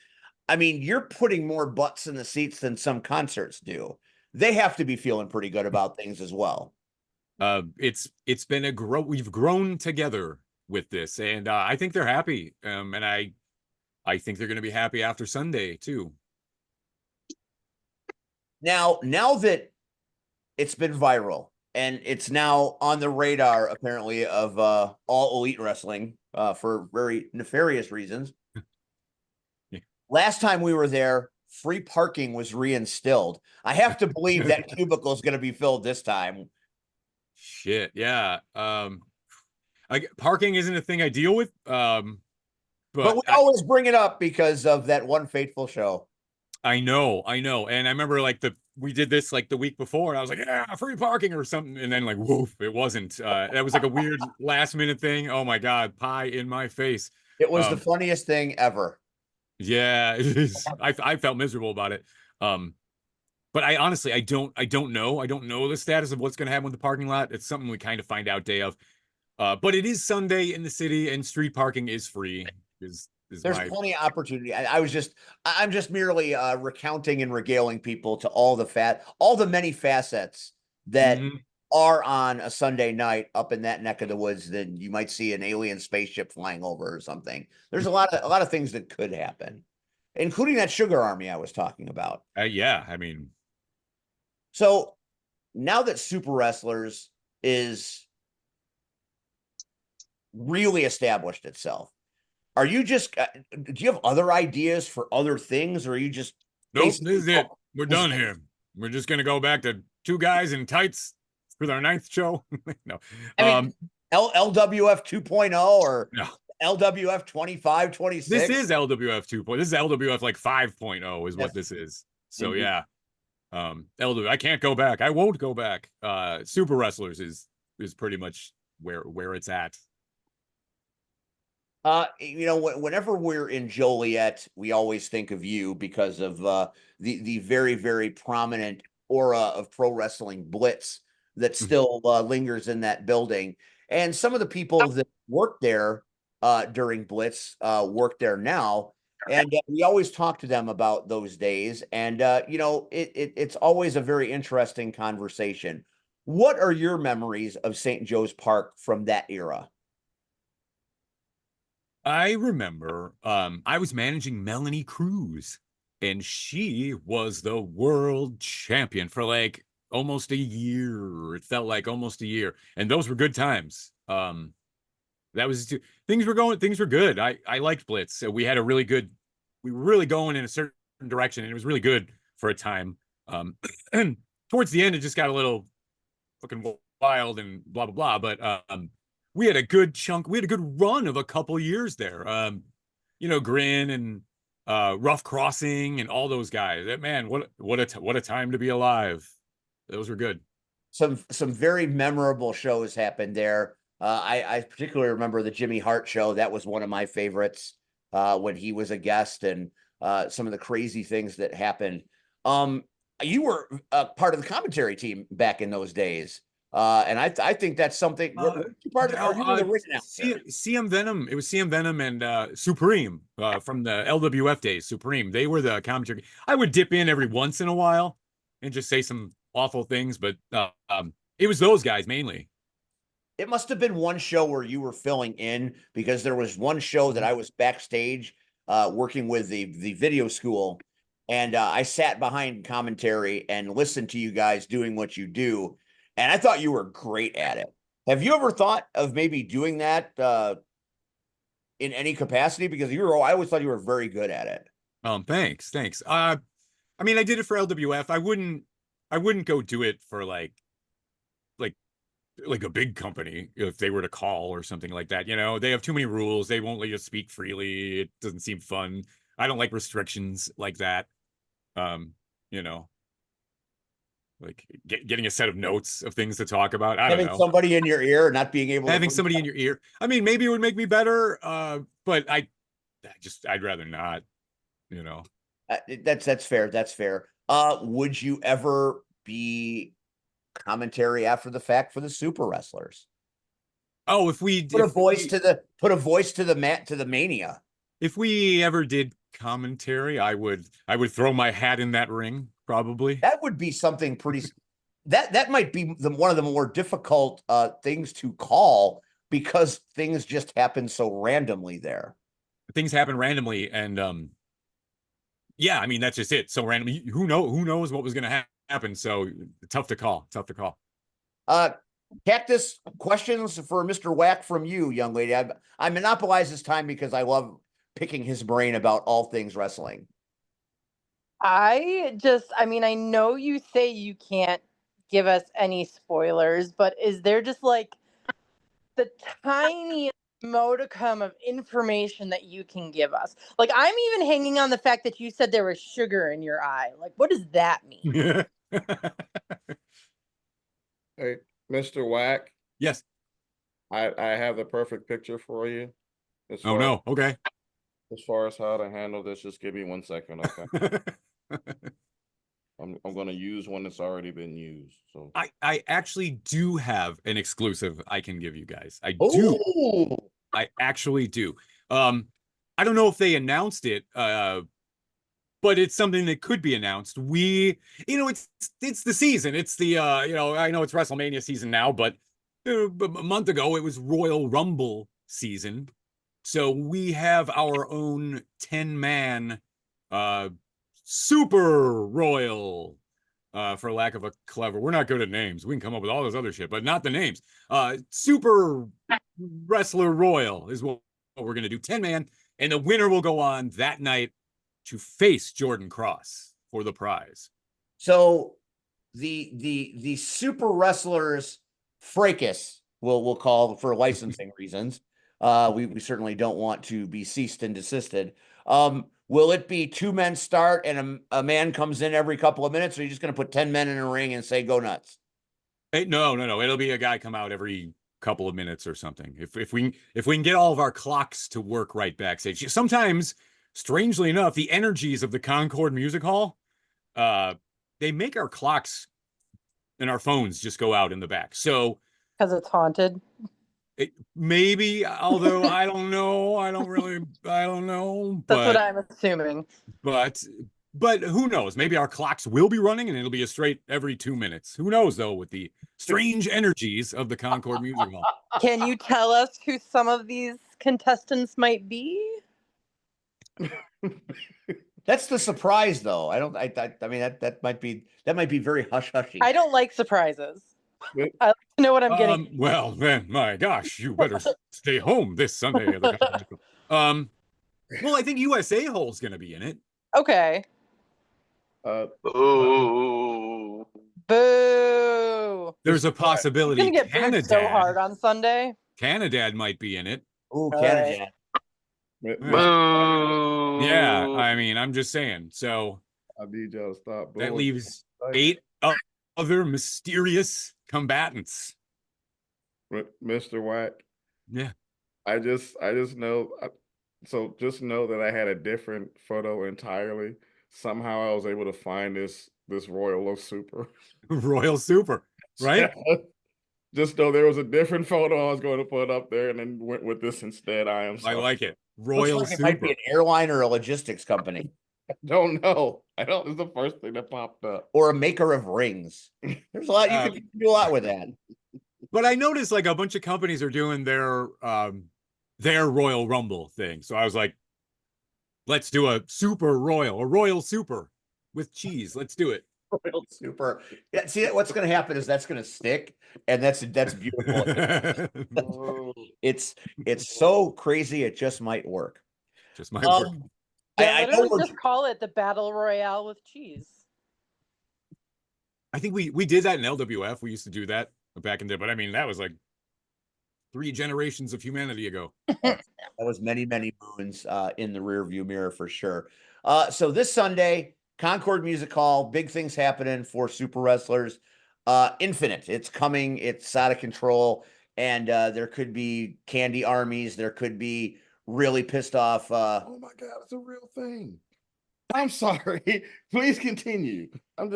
I mean, you're putting more butts in the seats than some concerts do. They have to be feeling pretty good about things as well. It's been we've grown together with this, and I think they're happy. And I think they're going to be happy after Sunday too. Now that it's been viral and it's now on the radar, apparently, of All Elite Wrestling for very nefarious reasons. Yeah. Last time we were there, free parking was reinstilled. I have to believe that cubicle is going to be filled this time. Shit, yeah. Parking isn't a thing I deal with. But we always bring it up because of that one fateful show. I know. And I remember like we did this like the week before, and I was like, yeah, free parking or something. And then like, woof, it wasn't. That was like a weird last minute thing. Oh my God, pie in my face. It was the Um, funniest thing ever. yeah, it is. I felt miserable about it. But I honestly I don't know. I don't know the status of what's gonna happen with the parking lot. It's something we kind of find out day of. But it is Sunday in the city and street parking is free. Is There's my plenty of opportunity. I'm just merely recounting and regaling people to all the many facets that Mhm. are on a Sunday night up in that neck of the woods. Then you might see an alien spaceship flying over or something. There's a lot of things that could happen, including that sugar army I was talking about. Yeah, I mean, So now that Super Wrestlers is really established itself, are you just do you have other ideas for other things, or are you just nope, this is it. oh, We're done here. We're just gonna go back to two guys in tights for our 9th show. No. I mean, LWF 2.0 or No. LWF 25, 26? This is LWF 2.0. This is LWF like 5.0 is what Yes. this is. So Indeed. yeah. LWF, I can't go back. I won't go back. Super Wrestlers is pretty much where it's at. Whenever we're in Joliet, we always think of you because of the very, very prominent aura of pro wrestling blitz that still lingers in that building. And some of the people that worked there during Blitz work there now. And we always talk to them about those days. And, it's always a very interesting conversation. What are your memories of St. Joe's Park from that era? I remember I was managing Melanie Cruz, and she was the world champion for like almost a year. It felt like almost a year. And those were good times. That was things were good. I liked Blitz. So we were really going in a certain direction, and it was really good for a time. And towards the end, it just got a little fucking wild and blah blah blah. But we had a good run of a couple years there. Grin and Rough Crossing and all those guys. That man, what a time to be alive. Those were good. Some very memorable shows happened there. I particularly remember the Jimmy Hart show. That was one of my favorites when he was a guest, and some of the crazy things that happened. You were part of the commentary team back in those days. And I think that's something. Part of you were the ring announcer. CM Venom. It was CM Venom and Supreme from the LWF days. Supreme. They were the commentary. I would dip in every once in a while and just say some awful things, but it was those guys mainly. It must have been one show where you were filling in, because there was one show that I was backstage working with the video school, and I sat behind commentary and listened to you guys doing what you do. And I thought you were great at it. Have you ever thought of maybe doing that in any capacity? Because I always thought you were very good at it. Thanks. I mean, I did it for LWF. I wouldn't go do it for like a big company if they were to call or something like that. They have too many rules. They won't let you speak freely. It doesn't seem fun. I don't like restrictions like that. Like getting a set of notes of things to talk about. I don't know. Having somebody in your ear, not being able having somebody in your ear. I mean, maybe it would make me better. But I'd rather not, That's fair. That's fair. Would you ever be commentary after the fact for the Super Wrestlers? Oh, if we put a voice to the mania. If we ever did commentary, I would throw my hat in that ring, probably. That would be something pretty. That might be one of the more difficult things to call, because things just happen so randomly there. Things happen randomly, and yeah, I mean that's just it. So random. Who knows what was going to happen? So tough to call. Cactus, questions for Mr. Whack from you, young lady. I monopolize this time because I love picking his brain about all things wrestling. I know you say you can't give us any spoilers, but is there just like the tiniest modicum of information that you can give us. Like, I'm even hanging on the fact that you said there was sugar in your eye. Like, what does that mean? Hey, Mr. Whack, Yes. I have the perfect picture for you. Oh no. Okay. As far as how to handle this, just give me 1 second, okay? I'm gonna use one that's already been used. So I actually do have an exclusive I can give you guys. I do. Oh, I actually do. I don't know if they announced it, but it's something that could be announced. It's the season. It's the I know it's WrestleMania season now, but a month ago it was Royal Rumble season. So we have our own 10-man Super Royal, for lack of a clever. We're not good at names. We can come up with all this other shit, but not the names. Super Wrestler Royal is what we're gonna do. 10-man, and the winner will go on that night to face Jordan Cross for the prize. so the super wrestlers fracas we'll call for licensing reasons. We certainly don't want to be ceased and desisted. Will it be 2 men start and a man comes in every couple of minutes, or are you just going to put 10 men in a ring and say go nuts? Hey, no. It'll be a guy come out every couple of minutes or something. If we can get all of our clocks to work right backstage. Sometimes, strangely enough, the energies of the Concord Music Hall, they make our clocks and our phones just go out in the back. So Because it's haunted. maybe, although I don't know. I don't know. That's what I'm assuming. But who knows? Maybe our clocks will be running and it'll be a straight every 2 minutes. Who knows, though, with the strange energies of the Concord Music Hall. Can you tell us who some of these contestants might be? That's the surprise, though. I mean that might be very hush hushy. I don't like surprises. Yep. I like to know what I'm getting. Well, then, my gosh, you better stay home this Sunday. At the well, I think USA Hole's going to be in it. Okay. Ooh. Boo. There's a He's possibility gonna get booed so hard on Sunday. Canadad might be in it. Oh, All Canada. Boo. Yeah, I mean, I'm just saying. So I need y'all to stop. that booing. leaves 8 other mysterious combatants. Mr. Whack. Yeah. I just know. So just know that I had a different photo entirely. Somehow I was able to find this Royal Super. Royal Super, right? Just know there was a different photo I was going to put up there, and then went with this instead. I like it. Looks Royal like Super. it might be an airline or a logistics company. Don't know. I don't. It's the first thing that popped up. Or a maker of rings. There's a lot you can do a lot with that. But I noticed like a bunch of companies are doing their Royal Rumble thing. So I was like, let's do a Royal Super with cheese. Let's do it. Royal Super. Yeah, see what's going to happen is that's going to stick, and that's beautiful. It's so crazy it just might work. Just might work. I know just call it the Battle Royale with cheese. I think we did that in LWF. We used to do that back in there, but I mean that was like 3 generations of humanity ago. That was many moons in the rear view mirror for sure. So this Sunday, Concord Music Hall, big things happening for super wrestlers. INFINITE, it's coming, it's out of control, and there could be candy armies, there could be really pissed off. Oh my God, it's a real thing. I'm sorry. Please continue. I'm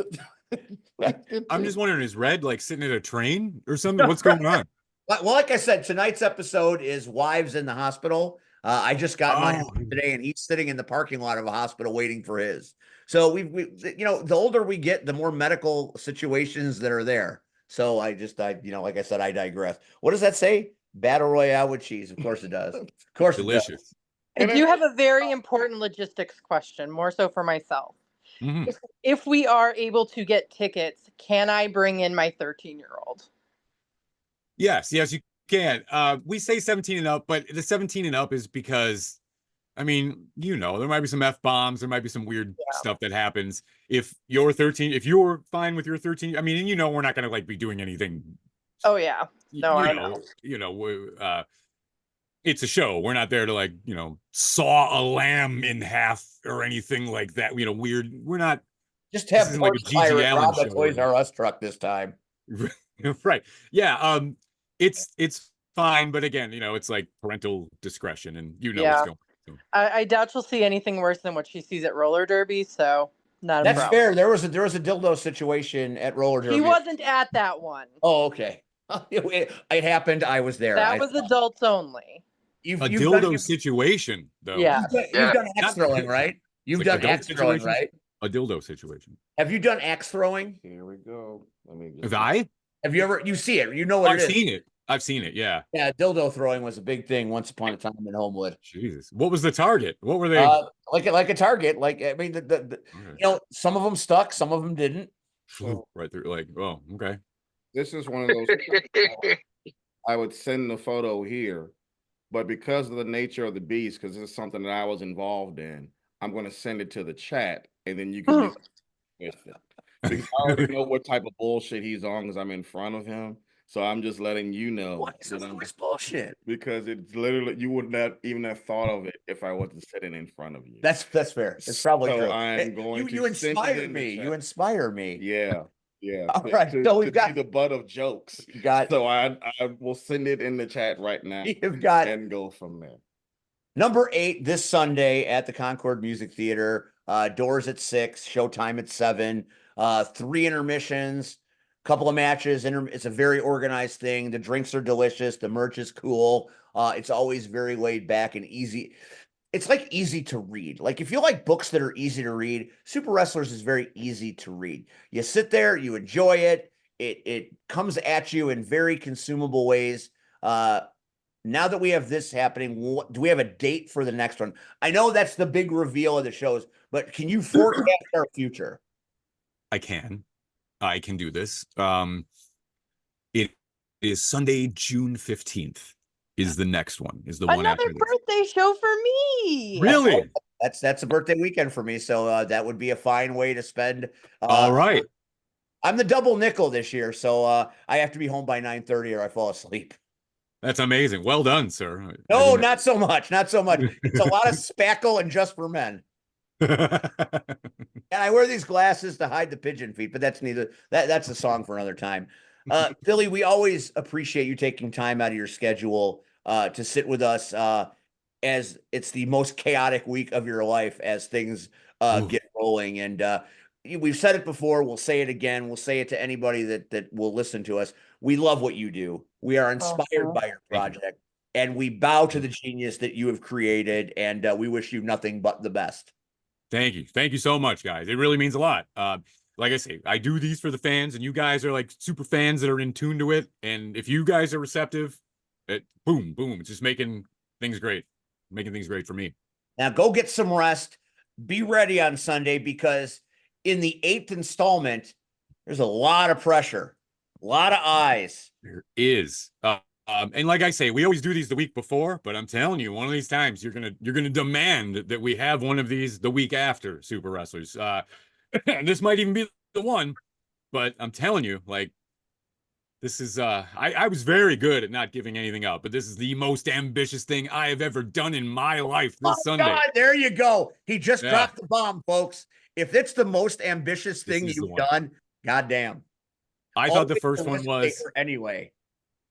just wondering, is Red like sitting at a train or something? What's going on? Well, like I said, tonight's episode is Wives in the Hospital. I just got mine today, and he's sitting in the parking lot of a hospital waiting for his. So we the older we get, the more medical situations that are there. So like I said, I digress. What does that say? Battle Royale with cheese. Of course it does. Of course, delicious. I do have a very important logistics question, more so for myself. Mm-hmm. If we are able to get tickets, can I bring in my 13-year-old? Yes, you can. We say 17 and up, but the 17 and up is because, I mean, there might be some F-bombs, there might be some weird stuff that happens. If you're 13, if you're fine with your 13, I mean, and we're not going to like be doing anything. Oh yeah, no, I know. it's a show. We're not there to like, saw a lamb in half or anything like that. Weird. We're not. Just This have isn't like a Torch GG Pirate Allen rob the show. Toys R Us truck this time. Right. Yeah. It's fine, but again, it's like parental discretion, and what's Yeah. going on. So. I doubt she'll see anything worse than what she sees at roller derby, so not a That's problem. fair. There was a dildo situation at roller derby. He wasn't at that one. Oh, okay. It happened. I was there. That was adults only. A dildo situation, though. Yeah. You've done axe Not- throwing, right? You've done adult axe throwing, situations? right? A dildo situation. Have you done axe throwing? Here we go. Let me Have I? Have you ever? You see it? You know what I've it is? seen it. I've seen it. Yeah. Yeah, dildo throwing was a big thing once upon a time in Homewood. Jesus. What was the target? What were they? Like a target. Like I mean, Okay. some of them stuck, some of them didn't. Flew right through. Like, oh, okay. This is one of those. I would send the photo here, but because of the nature of the beast, because this is something that I was involved in, I'm going to send it to the chat, and then you can with it. Because I already know what type of bullshit he's on because I'm in front of him. So I'm just letting you know. What is this bullshit? Because it's literally, you would not even have thought of it if I wasn't sitting in front of you. That's fair. It's probably So true. I'm going to You send it inspire in the me. chat. You inspire me. Yeah. All right. So we've got the butt of jokes. You got So I will send it in the chat right now. You've got and go from there. Number 8 this Sunday at the Concord Music Theater. Doors at 6, showtime at 7. 3 intermissions, couple of matches. It's a very organized thing. The drinks are delicious. The merch is cool. It's always very laid back and easy. It's like easy to read. Like if you like books that are easy to read, Super Wrestlers is very easy to read. You sit there, you enjoy it. It comes at you in very consumable ways. Now that we have this happening, do we have a date for the next one? I know that's the big reveal of the shows, but can you forecast our future? I can do this. It is Sunday, June 15th is the next one. Is the one after Another birthday show for me. Really? That's a birthday weekend for me. So that would be a fine way to spend. All right. I'm the double nickel this year, so I have to be home by 9:30 or I fall asleep. That's amazing. Well done, sir. No, not so much. Not so much. It's a lot of spackle and just for men. And I wear these glasses to hide the pigeon feet, but that's a song for another time. Billy, we always appreciate you taking time out of your schedule to sit with us as it's the most chaotic week of your life as things get rolling. And we've said it before, we'll say it again, we'll say it to anybody that will listen to us. We love what you do. We are inspired by your project, and we bow to the genius that you have created, and we wish you nothing but the best. Thank you. Thank you so much, guys. It really means a lot. Like I say, I do these for the fans, and you guys are like super fans that are in tune to it. And if you guys are receptive, boom, it's just making things great for me. Now go get some rest. Be ready on Sunday, because in the 8th installment, there's a lot of pressure, a lot of eyes. There is. And like I say, we always do these the week before, but I'm telling you, one of these times you're gonna demand that we have one of these the week after Super Wrestlers. And this might even be the one, but I'm telling you, like, this is I was very good at not giving anything up, but this is the most ambitious thing I have ever done in my life this Sunday. God, there you go. He just dropped the bomb, folks. If it's the most ambitious thing you've done, goddamn. I thought the first one was anyway.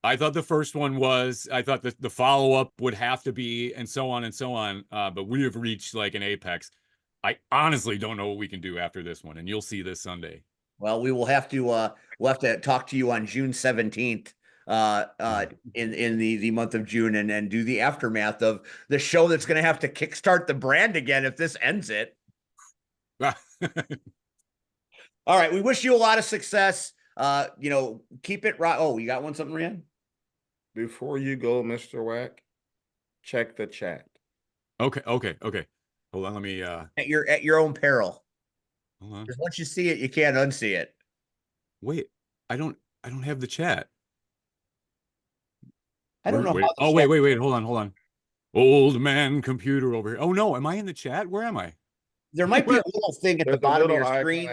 I thought the first one was, I thought the follow-up would have to be, and so on and so on. But we have reached like an apex. I honestly don't know what we can do after this one, and you'll see this Sunday. Well, we will have to we'll have to talk to you on June 17th in the month of June and do the aftermath of the show that's going to have to kickstart the brand again if this ends it. All right, we wish you a lot of success. Keep it right. Oh, you got something, Ryan? Before you go, Mr. Whack, check the chat. Okay. Hold on, let me at your own peril. Hold on. Because once you see it, you can't unsee it. Wait, I don't have the chat. I don't know. Wait, hold on. Old man computer over here. Oh no, am I in the chat? Where am I? There might be a little thing at the bottom of your screen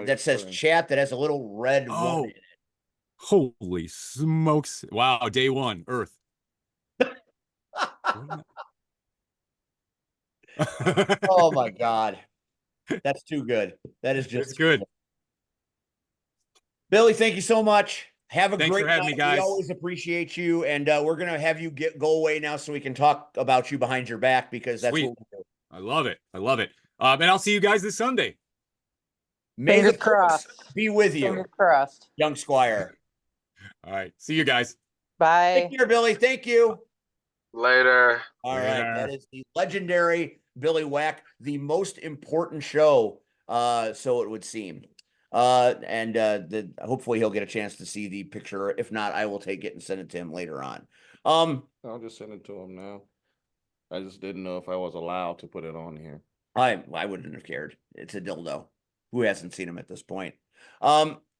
that says chat that has a little red one in it. Holy smokes. Wow, day one, Earth. Oh my God. That's too good. That is just It's good. Billy, thank you so much. Have a Thanks great for having night. me, guys. We always appreciate you, and we're gonna have you go away now so we can talk about you behind your back because that's Sweet. what we do. I love it. I love it. And I'll see you guys this Sunday. May Fingers the force crossed. be with you, Fingers crossed. young squire. All right. See you guys. Bye. Take care, Billy. Thank you. Later. All right, Later. that is the legendary Billy Whack, the most important show, so it would seem. Hopefully he'll get a chance to see the picture. If not, I will take it and send it to him later on. I'll just send it to him now. I just didn't know if I was allowed to put it on here. I wouldn't have cared. It's a dildo. Who hasn't seen him at this point?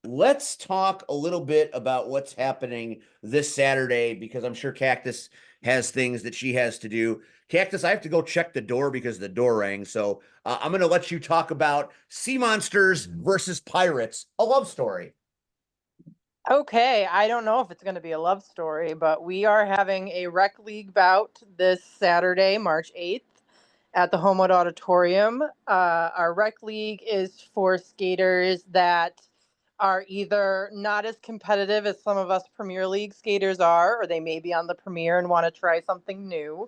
Let's talk a little bit about what's happening this Saturday because I'm sure Cactus has things that she has to do. Cactus, I have to go check the door because the door rang. So I'm going to let you talk about Sea Monsters versus Pirates, a love story. Okay, I don't know if it's going to be a love story, but we are having a rec league bout this Saturday, March 8th at the Homewood Auditorium. Our rec league is for skaters that are either not as competitive as some of us Premier League skaters are, or they may be on the Premier and want to try something new,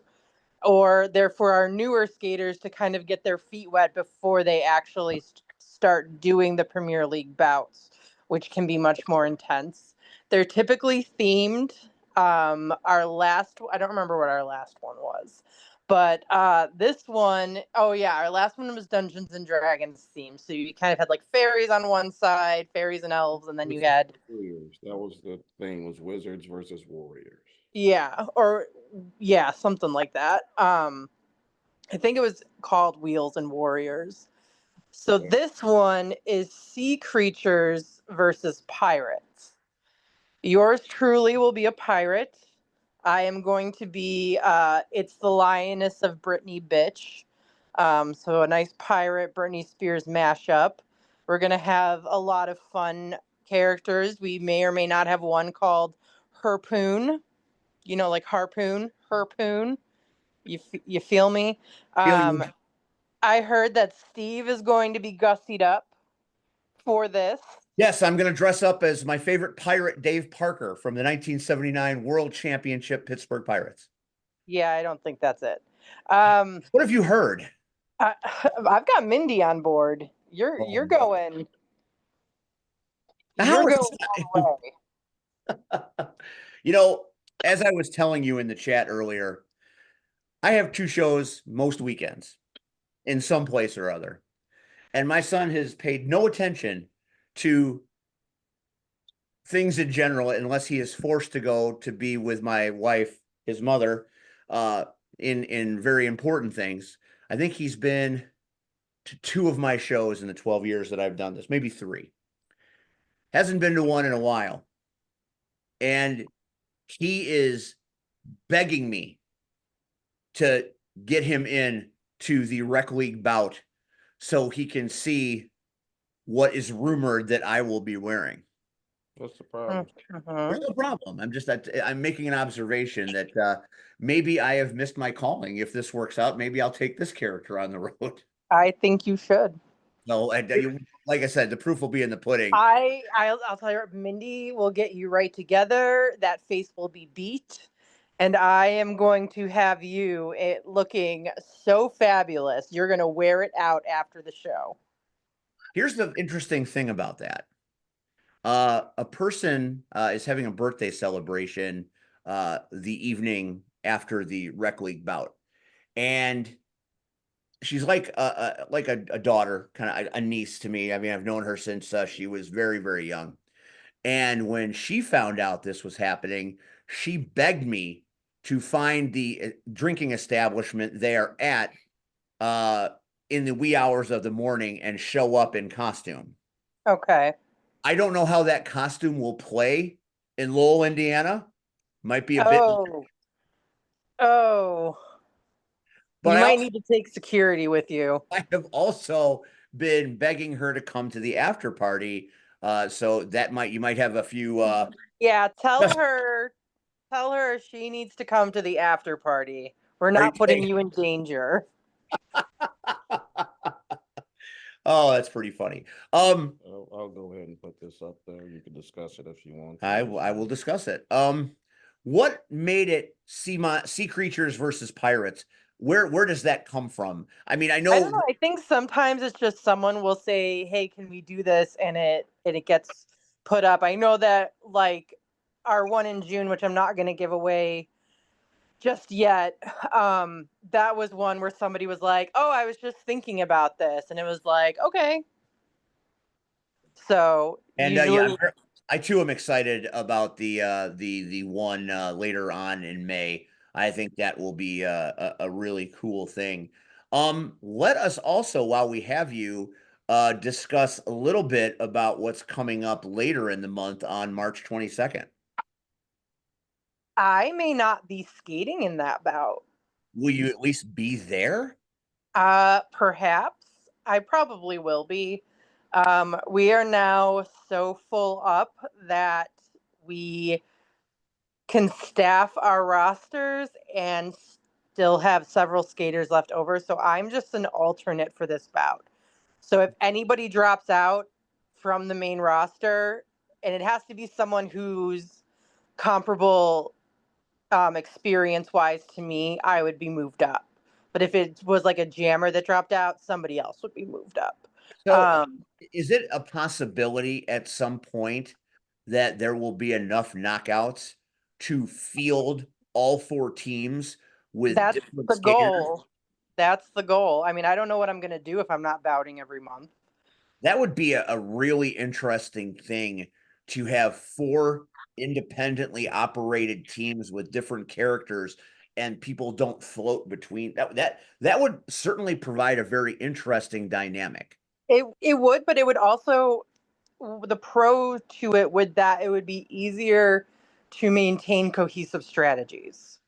or they're for our newer skaters to kind of get their feet wet before they actually start doing the Premier League bouts, which can be much more intense. They're typically themed. Our last, I don't remember what our last one was, but this one, oh yeah, our last one was Dungeons and Dragons themed. So you kind of had like fairies on one side, fairies and elves, and then you had Warriors. That was the thing, was wizards versus warriors. yeah, or yeah, something like that. I think it was called Wheels and Warriors. So Yeah. this one is sea creatures versus pirates. Yours truly will be a pirate. I am going to be it's the Lioness of Brittany Bitch. So a nice pirate Britney Spears mashup. We're gonna have a lot of fun characters. We may or may not have one called Harpoon. You know, like harpoon. You feel me? Feel you. I heard that Steve is going to be gussied up for this. Yes, I'm going to dress up as my favorite pirate, Dave Parker, from the 1979 World Championship Pittsburgh Pirates. Yeah, I don't think that's it. What have you heard? I've got Mindy on board. You're going. How You're is going all the way. You know, as I was telling you in the chat earlier, I have 2 shows most weekends in some place or other. And my son has paid no attention to things in general unless he is forced to go to be with my wife, his mother, in very important things. I think he's been to 2 of my shows in the 12 years that I've done this, maybe 3. Hasn't been to one in a while. And he is begging me to get him in to the rec league bout so he can see what is rumored that I will be wearing. What's the problem? There's no problem. I'm making an observation that maybe I have missed my calling. If this works out, maybe I'll take this character on the road. I think you should. No, like I said, the proof will be in the pudding. I'll tell you, Mindy will get you right together. That face will be beat. And I am going to have you looking so fabulous. You're going to wear it out after the show. Here's the interesting thing about that. A person is having a birthday celebration the evening after the rec league bout. And she's like a daughter, kind of a niece to me. I mean, I've known her since she was very, very young. And when she found out this was happening, she begged me to find the drinking establishment they're at in the wee hours of the morning and show up in costume. Okay. I don't know how that costume will play in Lowell, Indiana. Might be a bit. Oh. But you might need to take security with you. I have also been begging her to come to the after party. So that you might have a few. Yeah, tell her she needs to come to the after party We're not Great putting take. you in danger. Oh, that's pretty funny. I'll go ahead and put this up there. You can discuss it if you want to. I will discuss it. What made it sea creatures versus pirates? Where does that come from? I mean, I I don't know know. I think sometimes it's just someone will say, "Hey, can we do this?" and it gets put up. I know that like our one in June, which I'm not going to give away just yet. That was one where somebody was like, "Oh, I was just thinking about this," and it was like, "Okay." So and yeah, usually, I too am excited about the one later on in May. I think that will be a really cool thing. Let us also, while we have you, discuss a little bit about what's coming up later in the month on March 22nd. I may not be skating in that bout. Will you at least be there? Perhaps I probably will be. We are now so full up that we can staff our rosters and still have several skaters left over. So I'm just an alternate for this bout. So if anybody drops out from the main roster, and it has to be someone who's comparable experience wise to me, I would be moved up. But if it was like a jammer that dropped out, somebody else would be moved up. So, is it a possibility at some point that there will be enough knockouts to field all four teams with That's different the skaters? goal. That's the goal. I mean, I don't know what I'm going to do if I'm not bouting every month. That would be a really interesting thing to have four independently operated teams with different characters and people don't float between that would certainly provide a very interesting dynamic. It would, but it would also, the pro to it would that it would be easier to maintain cohesive strategies,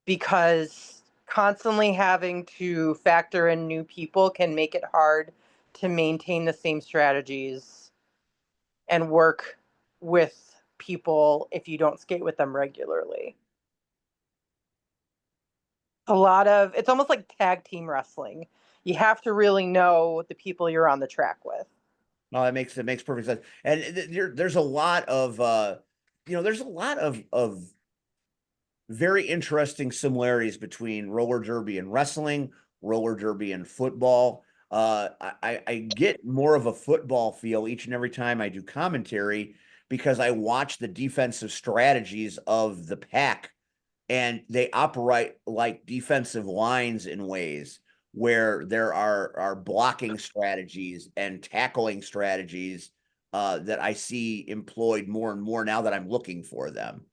because constantly having to factor in new people can make it hard to maintain the same strategies and work with people if you don't skate with them regularly. It's almost like tag team wrestling. You have to really know the people you're on the track with. No, it makes perfect sense. And there's a lot of there's a lot of very interesting similarities between roller derby and wrestling, roller derby and football. I get more of a football feel each and every time I do commentary because I watch the defensive strategies of the pack and they operate like defensive lines in ways where there are blocking strategies and tackling strategies that I see employed more and more now that I'm looking for them.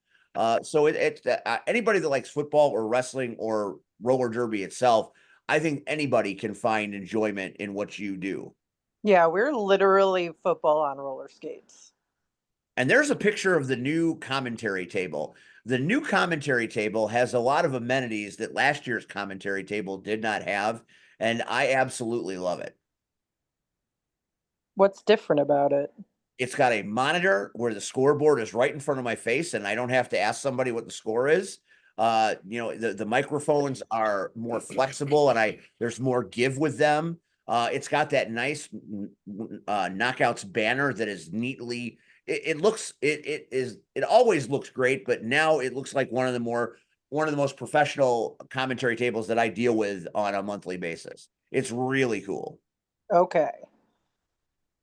So it's anybody that likes football or wrestling or roller derby itself, I think anybody can find enjoyment in what you do. Yeah, we're literally football on roller skates. And there's a picture of the new commentary table. The new commentary table has a lot of amenities that last year's commentary table did not have, and I absolutely love it. What's different about it? It's got a monitor where the scoreboard is right in front of my face, and I don't have to ask somebody what the score is. The microphones are more flexible, and there's more give with them. It's got that nice knockouts banner that is neatly. It always looks great, but now it looks like one of the most professional commentary tables that I deal with on a monthly basis. It's really cool. Okay.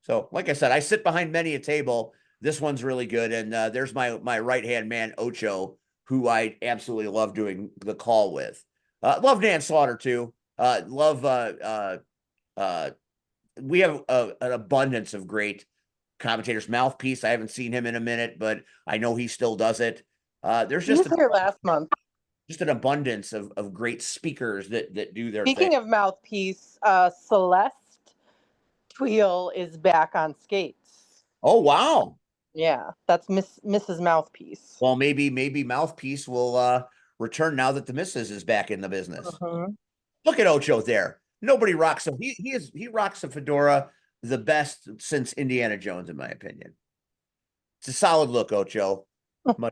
So, like I said, I sit behind many a table. This one's really good, and there's my right hand man Ocho, who I absolutely love doing the call with. Love Dan Slaughter too. Love we have an abundance of great commentators. Mouthpiece, I haven't seen him in a minute, but I know he still does it. There's He was here last month. just an abundance of great speakers that do their Speaking thing. of mouthpiece, Celeste Tweel is back on skates. Oh wow. Yeah, that's Mrs. Mouthpiece. Well, maybe Mouthpiece will return now that the missus is back in the business. Look at Ocho there. Nobody rocks him. He rocks a fedora the best since Indiana Jones, in my opinion. It's a solid look, Ocho. Say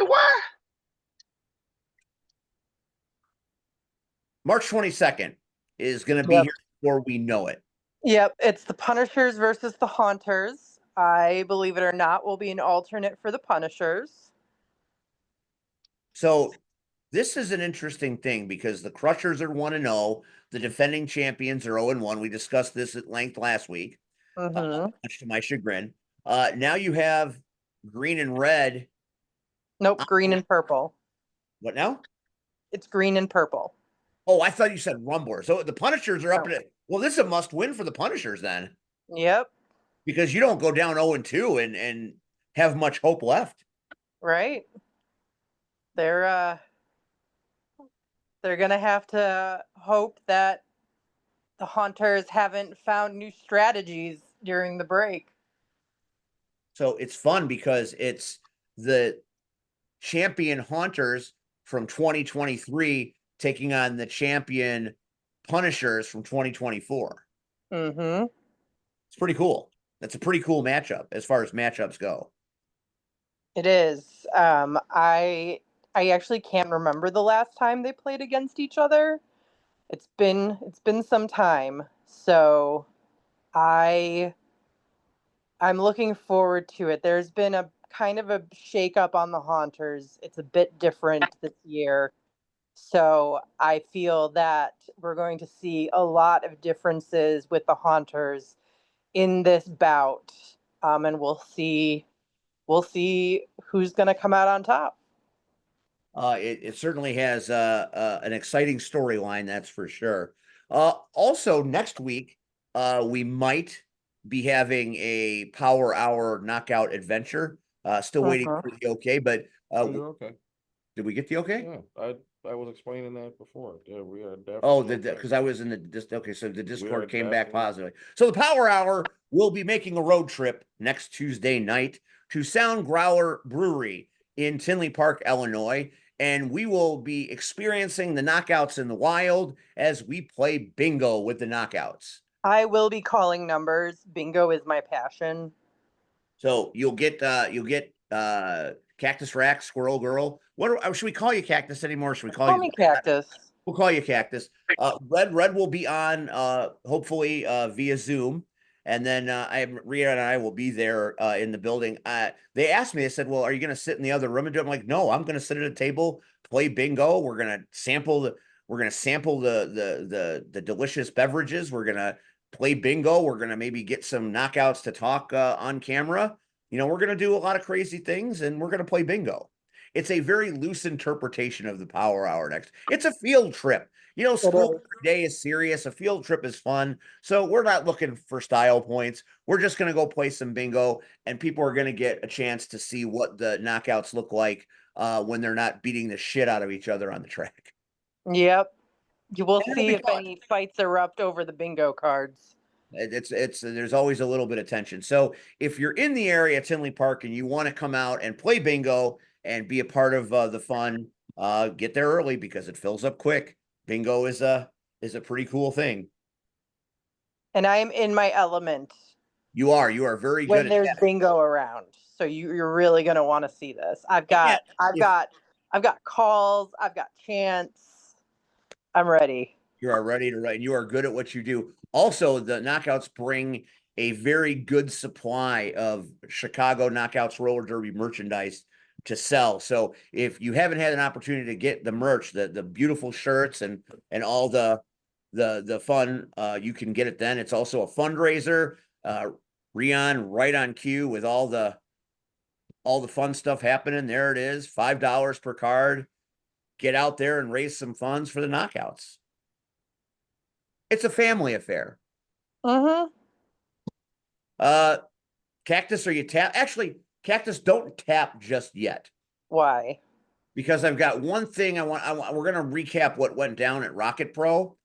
what? March 22nd is going to be Yep. here before we know it. Yep, it's the Punishers versus the Haunters. I, believe it or not, will be an alternate for the Punishers. So this is an interesting thing because the Crushers are 1-0. The defending champions are 0-1. We discussed this at length last week, much to my chagrin. Now you have green and red. Nope, green and purple. What now? It's green and purple. Oh, I thought you said Rumbler. So the Punishers are up at it. Well, this is a must win for the Punishers then. Yep. Because you don't go down 0-2 and have much hope left. Right. They're gonna have to hope that the Haunters haven't found new strategies during the break. So it's fun because it's the champion Haunters from 2023 taking on the champion Punishers from 2024. Mm-hmm. It's pretty cool. That's a pretty cool matchup as far as matchups go. It is. I actually can't remember the last time they played against each other. It's been some time. So I'm looking forward to it. There's been a kind of a shakeup on the Haunters. It's a bit different this year. So I feel that we're going to see a lot of differences with the Haunters in this bout. And we'll see who's going to come out on top. It certainly has an exciting storyline, that's for sure. Also, next week, we might be having a Power Hour knockout adventure. Still waiting for the okay, but Okay. did we get the okay? Yeah, I was explaining that before. Yeah, we are definitely. Oh, because I was in the okay, so the are Discord came back definitely- positively. So the Power Hour will be making a road trip next Tuesday night to Sound Growler Brewery in Tinley Park, Illinois, and we will be experiencing the knockouts in the wild as we play bingo with the knockouts. I will be calling numbers. Bingo is my passion. So you'll get Cactus Rack, Squirrel Girl. What should we call you, Cactus anymore? Should we call you me Cactus? We'll call you Cactus. Red will be on hopefully via Zoom. And then Rhea and I will be there in the building. They asked me, they said, well, are you going to sit in the other room and do it? I'm like, no, I'm going to sit at a table, play bingo. We're going to sample the delicious beverages. We're going to play bingo. We're going to maybe get some knockouts to talk on camera. You know, we're going to do a lot of crazy things and we're going to play bingo. It's a very loose interpretation of the Power Hour next. It's a field trip. You know, school every day is serious. A field trip is fun. So we're not looking for style points. We're just going to go play some bingo, and people are going to get a chance to see what the knockouts look like when they're not beating the shit out of each other on the track. Yep. You will see if any fights erupt over the bingo cards. There's always a little bit of tension. So if you're in the area at Tinley Park and you want to come out and play bingo and be a part of the fun, get there early because it fills up quick. Bingo is a pretty cool thing. And I am in my element. You are very good when there's bingo around. So you're really gonna want to see this. I've got calls, I've got chants. I'm ready. You are ready to write. You are good at what you do. Also, the knockouts bring a very good supply of Chicago Knockouts Roller Derby merchandise to sell. So if you haven't had an opportunity to get the merch, the beautiful shirts and all the fun, you can get it then. It's also a fundraiser. Rion right on cue with all the fun stuff happening. There it is, $5 per card. Get out there and raise some funds for the knockouts. It's a family affair. Cactus, are you tap? Actually, Cactus, don't tap just yet. Why? Because I've got one thing we're going to recap what went down at Rocket Pro.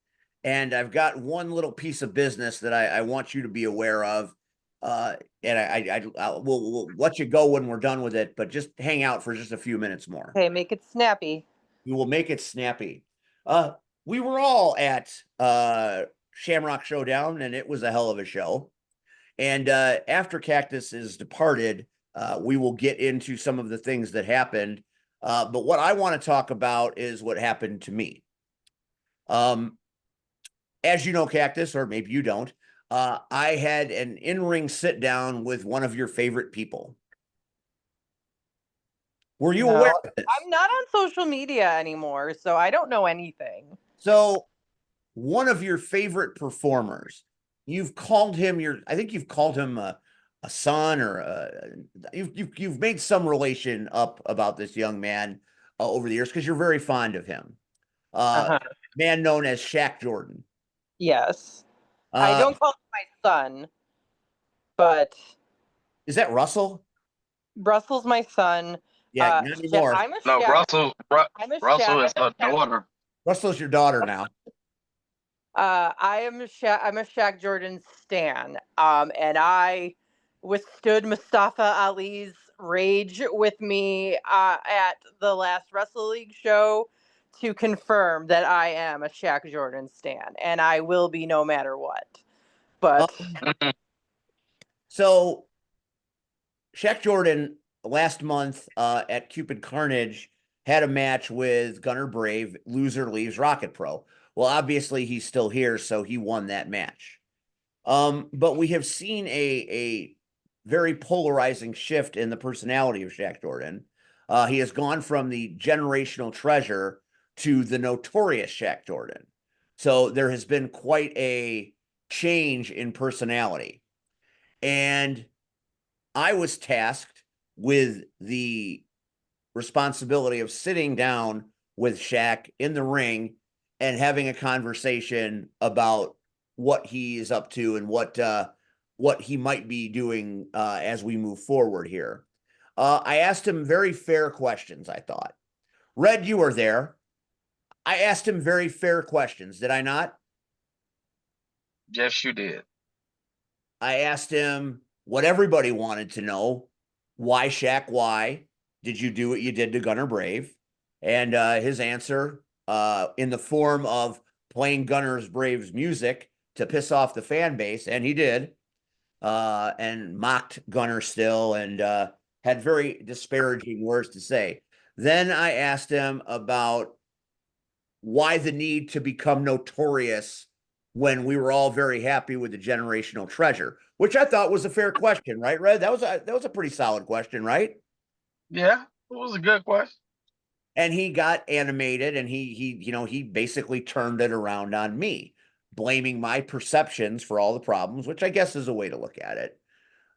And I've got one little piece of business that I want you to be aware of. And we'll let you go when we're done with it, but just hang out for just a few minutes more. Okay, make it snappy. We will make it snappy. We were all at Shamrock Showdown, and it was a hell of a show. And after Cactus is departed, we will get into some of the things that happened. But what I want to talk about is what happened to me. As you know, Cactus, or maybe you don't, I had an in-ring sit down with one of your favorite people. Were you aware of this? I'm not on social media anymore, so I don't know anything. So, one of your favorite performers, you've called him I think you've called him a son, or you've made some relation up about this young man over the years because you're very fond of him. Man known as Shaq Jordan. Yes. I don't call him my son, but is that Russell? Russell's my son. Yeah, not anymore. I'm a No, Shaq. Russell is her daughter. Russell's your daughter now. I'm a Shaq Jordan stan. And I withstood Mustafa Ali's rage with me at the last Wrestle League show to confirm that I am a Shaq Jordan stan, and I will be no matter what. But so Shaq Jordan last month at Cupid Carnage had a match with Gunner Brave. Loser leaves Rocket Pro. Well, obviously he's still here, so he won that match. But we have seen a very polarizing shift in the personality of Shaq Jordan. He has gone from the generational treasure to the notorious Shaq Jordan. So there has been quite a change in personality. And I was tasked with the responsibility of sitting down with Shaq in the ring and having a conversation about what he is up to and what he might be doing as we move forward here. I asked him very fair questions, I thought. Red, you were there. I asked him very fair questions, did I not? Yes, you did. I asked him what everybody wanted to know. Why, Shaq, why did you do what you did to Gunner Brave? And his answer, in the form of playing Gunner Brave's music to piss off the fan base, and he did, and mocked Gunner still, and had very disparaging words to say. Then I asked him about why the need to become notorious when we were all very happy with the generational treasure, which I thought was a fair question, right, Red? That was a pretty solid question, right? Yeah, it was a good question. And he got animated, and he basically turned it around on me, blaming my perceptions for all the problems, which I guess is a way to look at it.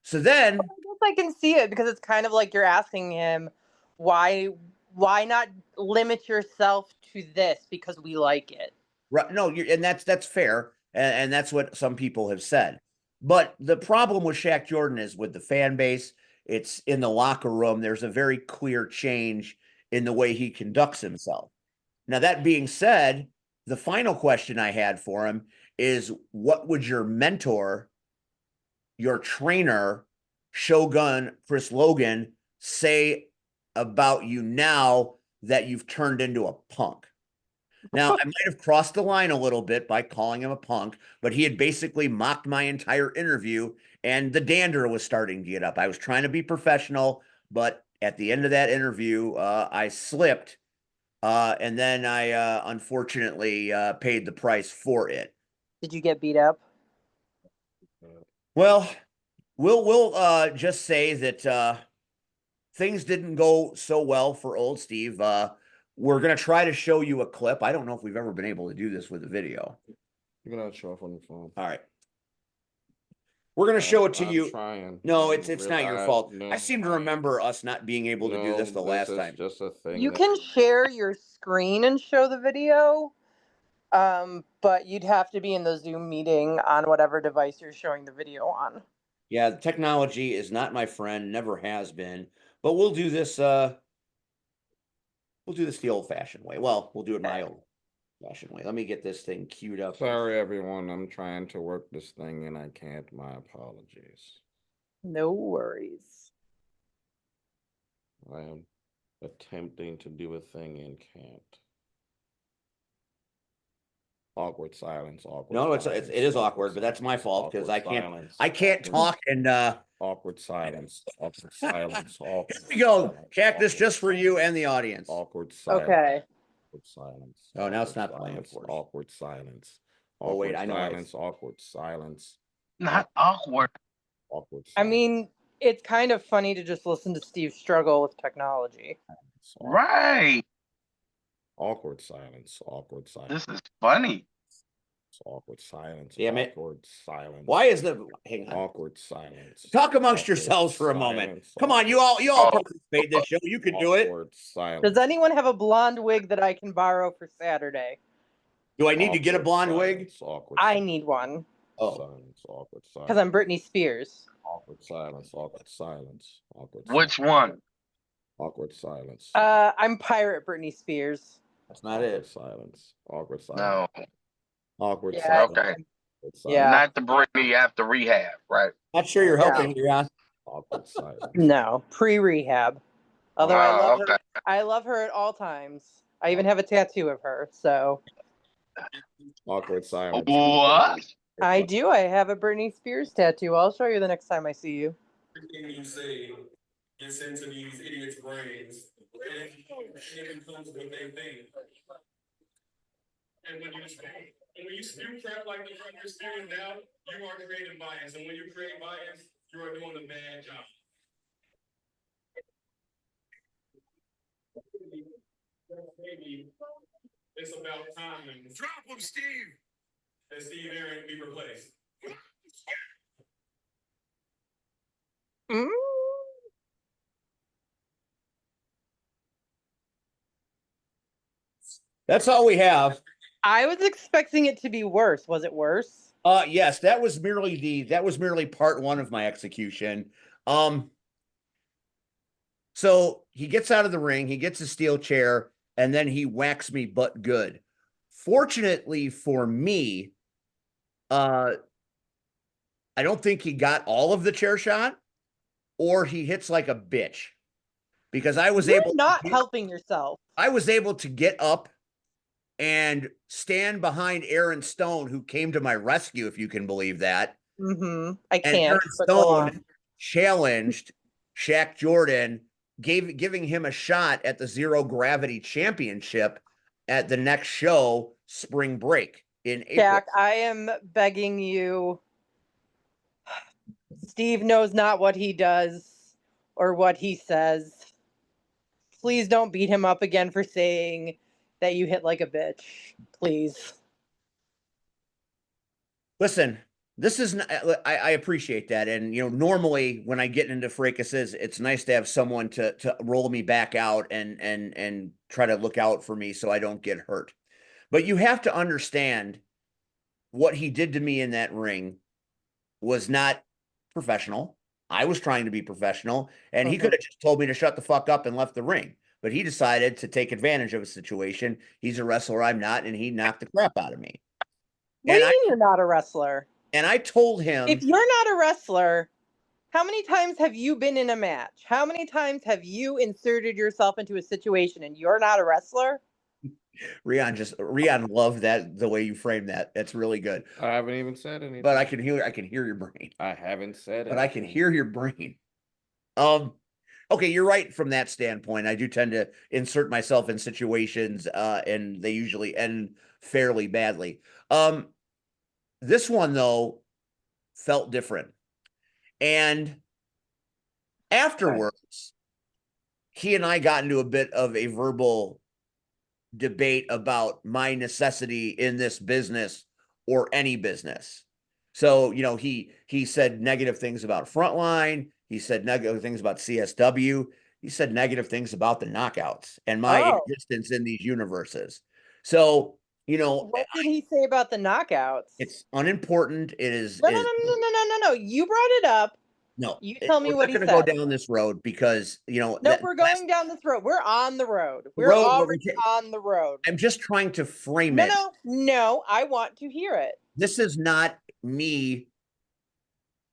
So then I guess I can see it, because it's kind of like you're asking him, why not limit yourself to this because we like it? Right, no, and that's fair, and that's what some people have said. But the problem with Shaq Jordan is with the fan base. It's in the locker room. There's a very clear change in the way he conducts himself. Now, that being said, the final question I had for him is, what would your mentor, your trainer, Shogun Chris Logan, say about you now that you've turned into a punk? Now, I might have crossed the line a little bit by calling him a punk, but he had basically mocked my entire interview, and the dander was starting to get up. I was trying to be professional, but at the end of that interview, I slipped, and then I unfortunately paid the price for it. Did you get beat up? Well, we'll just say that things didn't go so well for old Steve. We're going to try to show you a clip. I don't know if we've ever been able to do this with a video. You're going to show up on the phone. All right. We're going to show it to I'm you. Trying. No, it's not your fault. No. I seem to remember us not being able to do this the last time. Just a thing. You can share your screen and show the video, but you'd have to be in the Zoom meeting on whatever device you're showing the video on. Yeah, the technology is not my friend, never has been. But we'll do this. We'll do this the old-fashioned way. Well, we'll do it my old-fashioned way. Let me get this thing queued up. Sorry, everyone. I'm trying to work this thing and I can't. My apologies. No worries. I am attempting to do a thing and can't. Awkward silence. Awkward. No, it is awkward, but that's my fault because I can't talk and awkward silence. Awkward silence. Here we go. Cactus just for you and the audience. Awkward silence. Okay. Awkward silence. Oh, now it's Awkward not playing, of silence, course. Awkward silence. Oh, wait, Awkward I know silence. Awkward silence. Not awkward. Awkward I silence. mean, it's kind of funny to just listen to Steve struggle with technology. Right. Awkward silence. Awkward silence. This is funny. Awkward silence. Damn it. Awkward silence. Why is the hang on? Awkward silence. Talk amongst Awkward yourselves for a moment. silence. Come on, you all Oh. participate in this show. You can do it. Awkward silence. Does anyone have a blonde wig that I can borrow for Saturday? Do I need to get a Awkward blonde wig? silence. Awkward I silence. need one Oh, Silence. Awkward silence. because I'm Britney Spears. Awkward silence. Awkward silence. Awkward. Which one? Awkward silence. I'm Pirate Britney Spears. that's not Awkward it. silence. Awkward silence. No. Awkward Yeah, silence. Okay. Awkward Yeah. silence. Not the Britney after rehab, right? Not sure you're Yeah. helping, Leon. Awkward silence. No, pre-rehab. Although Oh, okay. I love her at all times. I even have a tattoo of her. So Awkward silence. What? I do. I have a Britney Spears tattoo. I'll show you the next time I see you. Everything you say gets into these idiots' brains, and it becomes what they think. And when you spew crap like the one you're spewing now, you are creating bias, and when you create bias, you are doing a bad job. Maybe it's about time. Drop him, Steve. And Steve Aaron be replaced. Mm. That's all we have. I was expecting it to be worse. Was it worse? Yes, that was merely part one of my execution. So he gets out of the ring, he gets a steel chair, and then he whacks me but good. Fortunately for me, I don't think he got all of the chair shot, or he hits like a bitch. Because I was You're able not to, helping yourself. I was able to get up and stand behind Aaron Stone, who came to my rescue, if you can believe that. Mm-hmm. I And can't. Aaron But go Stone on. challenged Shaq Jordan, giving him a shot at the Zero Gravity Championship at the next show, Spring Break in April. Jack, I am begging you. Steve knows not what he does or what he says. Please don't beat him up again for saying that you hit like a bitch. Please. Listen, this is I appreciate that, and normally when I get into fracases, it's nice to have someone to roll me back out and try to look out for me so I don't get hurt. But you have to understand what he did to me in that ring was not professional. I was trying to be professional, and he could have just told me to shut the fuck up and left the ring. But he decided to take advantage of a situation. He's a wrestler, I'm not, and he knocked the crap out of me. What do you mean you're not a wrestler? And I told him, If you're not a wrestler, how many times have you been in a match? How many times have you inserted yourself into a situation and you're not a wrestler? Rian loved that, the way you framed that. That's really good. I haven't even said anything. But I can hear your brain. I haven't said it. But I can hear your brain. Okay, you're right from that standpoint. I do tend to insert myself in situations, and they usually end fairly badly. This one, though, felt different. And afterwards, he and I got into a bit of a verbal debate about my necessity in this business or any business. So, he said negative things about Frontline. He said negative things about CSW. He said negative things about the Knockouts and my existence in these universes. So, what did he say about the Knockouts? It's unimportant. It is. No. You brought it up. No, you tell me what he said. We're not going to go down this road because No, we're going down this road. We're on the road. We're already on the road. I'm just trying to frame it. No. I want to hear it. This is not me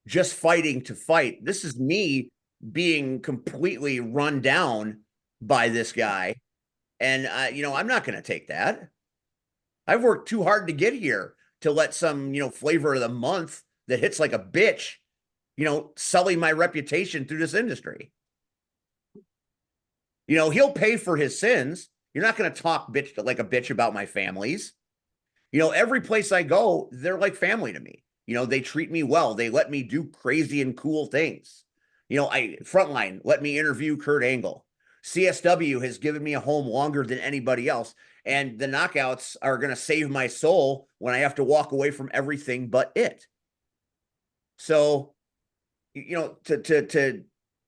just fighting to fight. This is me being completely run down by this guy, and I'm not going to take that. I've worked too hard to get here to let some flavor of the month that hits like a bitch sully my reputation through this industry. He'll pay for his sins. You're not going to talk like a bitch about my families. You know, every place I go, they're like family to me. You know, they treat me well. They let me do crazy and cool things. You know, Frontline let me interview Kurt Angle. CSW has given me a home longer than anybody else. And the knockouts are going to save my soul when I have to walk away from everything but it. So, you know, to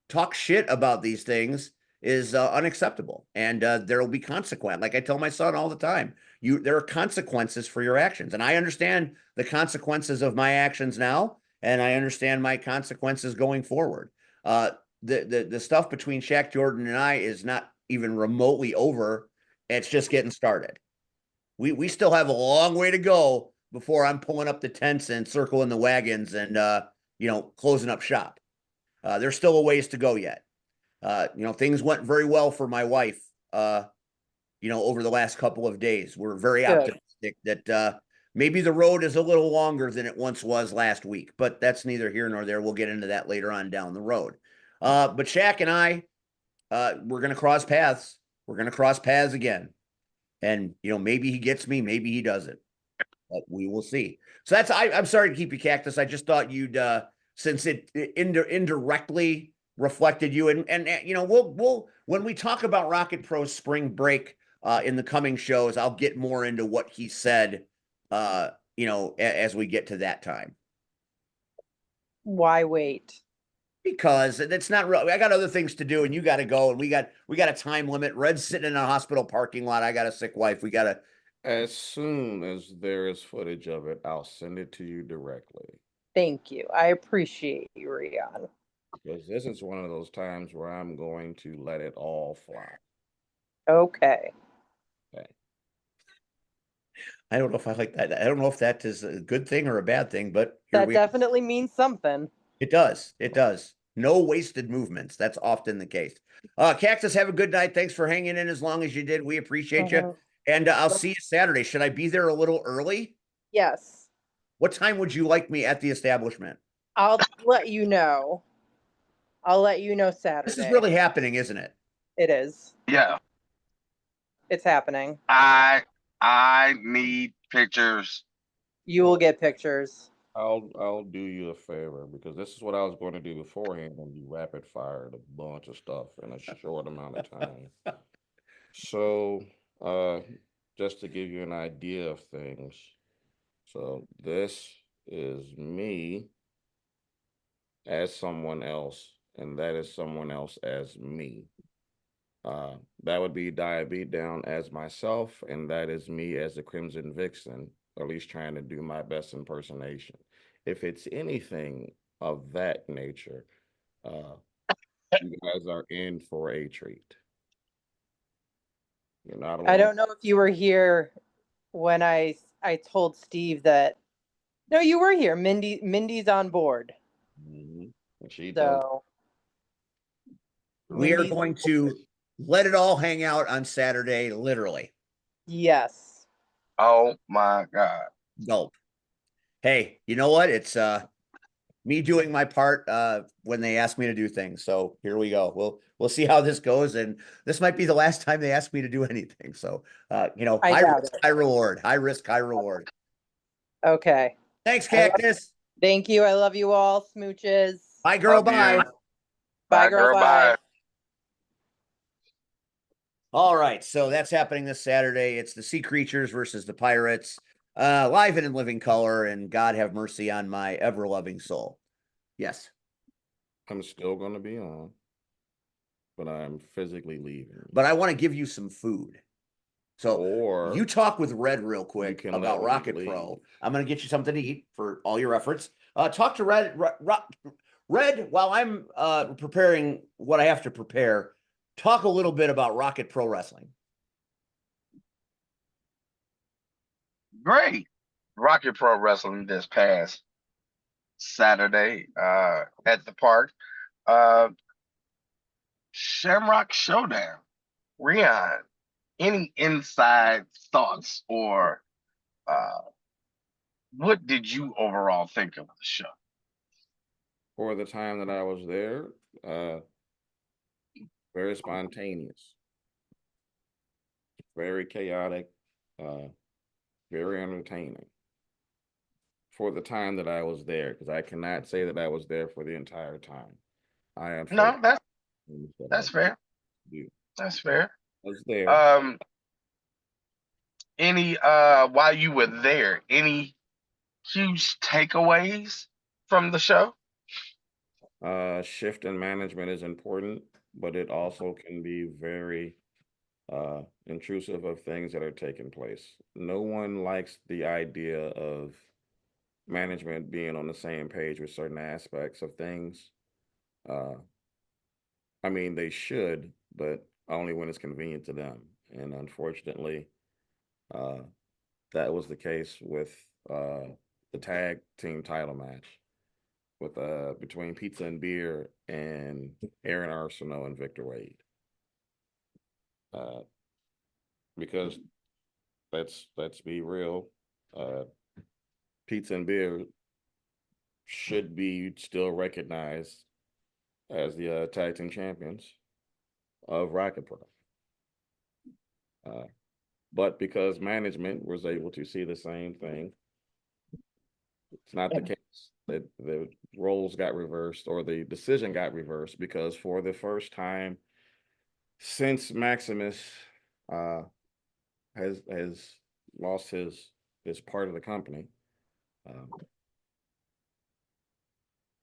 talk shit about these things is unacceptable, and there will be consequence. Like I tell my son all the time, there are consequences for your actions, and I understand the consequences of my actions now, and I understand my consequences going forward. The stuff between Shaq Jordan and I is not even remotely over. It's just getting started. We still have a long way to go before I'm pulling up the tents and circling the wagons and you know, closing up shop. There's still a ways to go yet. You know, things went very well for my wife, you know, over the last couple of days. We're very optimistic that maybe the road is a little longer than it once was last week, but that's neither here nor there. We'll get into that later on down the road. But Shaq and I, we're going to cross paths. We're going to cross paths again. And, you know, maybe he gets me, maybe he doesn't. But we will see. So that's, I'm sorry to keep you, Cactus. I just thought you'd, since it indirectly reflected you, and you know, we'll when we talk about Rocket Pro spring break in the coming shows, I'll get more into what he said, you know, as we get to that time. Why wait? Because it's not real. I got other things to do, and you got to go, and we got a time limit. Red's sitting in a hospital parking lot. I got a sick wife. We got to. As soon as there is footage of it, I'll send it to you directly. Thank you. I appreciate you, Rion. Because this is one of those times where I'm going to let it all fly. Okay. Okay. I don't know if I like that. I don't know if that is a good thing or a bad thing, but that definitely means something. It does. It does. No wasted movements. That's often the case. Cactus, have a good night. Thanks for hanging in as long as you did. We appreciate you. And I'll see you Saturday. Should I be there a little early? Yes. What time would you like me at the establishment? I'll let you know. I'll let you know Saturday. This is really happening, isn't it? It is. Yeah. It's happening. I need pictures. You will get pictures. I'll do you a favor, because this is what I was going to do beforehand, and you rapid fired a bunch of stuff in a short amount of time. So, just to give you an idea of things, so this is me as someone else, and that is someone else as me. That would be Diabeat Down as myself, and that is me as the Crimson Vixen, or at least trying to do my best impersonation. If it's anything of that nature, you guys are in for a treat. You're not alone. I don't know if you were here when I told Steve that. No, you were here. Mindy's on board. Mm-hmm. She does. So we are going to let it all hang out on Saturday, literally. Yes. Oh my God. Gulp. Hey, you know what? It's me doing my part when they ask me to do things. So here we go. We'll see how this goes, and this might be the last time they ask me to do anything. So you know, high risk, high reward. High risk, high reward. Okay. Thanks, Cactus. Thank you. I love you all. Smooches. Bye, girl. Bye. Bye, girl. Bye. All right, so that's happening this Saturday. It's the Sea Creatures versus the Pirates, live and in living color, and God have mercy on my ever-loving soul. Yes. I'm still going to be on, but I'm physically leaving. But I want to give you some food. So you talk with Red real quick about Rocket Pro. I'm going to get you something to eat for all your efforts. Talk to Red, while I'm preparing what I have to prepare. Talk a little bit about Rocket Pro Wrestling. Great. Rocket Pro Wrestling this past Saturday at the park. Shamrock Showdown. Rion, any inside thoughts or what did you overall think of the show? For the time that I was there, very spontaneous. very chaotic, very entertaining for the time that I was there, because I cannot say that I was there for the entire time. I No, unfortunately that's fair. do. That's fair. I was there. Any while you were there, any huge takeaways from the show? Shift in management is important, but it also can be very intrusive of things that are taking place. No one likes the idea of management being on the same page with certain aspects of things. I mean, they should, but only when it's convenient to them. And unfortunately, uh, that was the case with the tag team title match with between Pizza and Beer and Aaron Arsenal and Victor Wade. Because let's be real, Pizza and Beer should be still recognized as the tag team champions of Rocket Pro. But because management was able to see the same thing, it's not the case. That the roles got reversed or the decision got reversed, because for the first time since Maximus has lost his part of the company,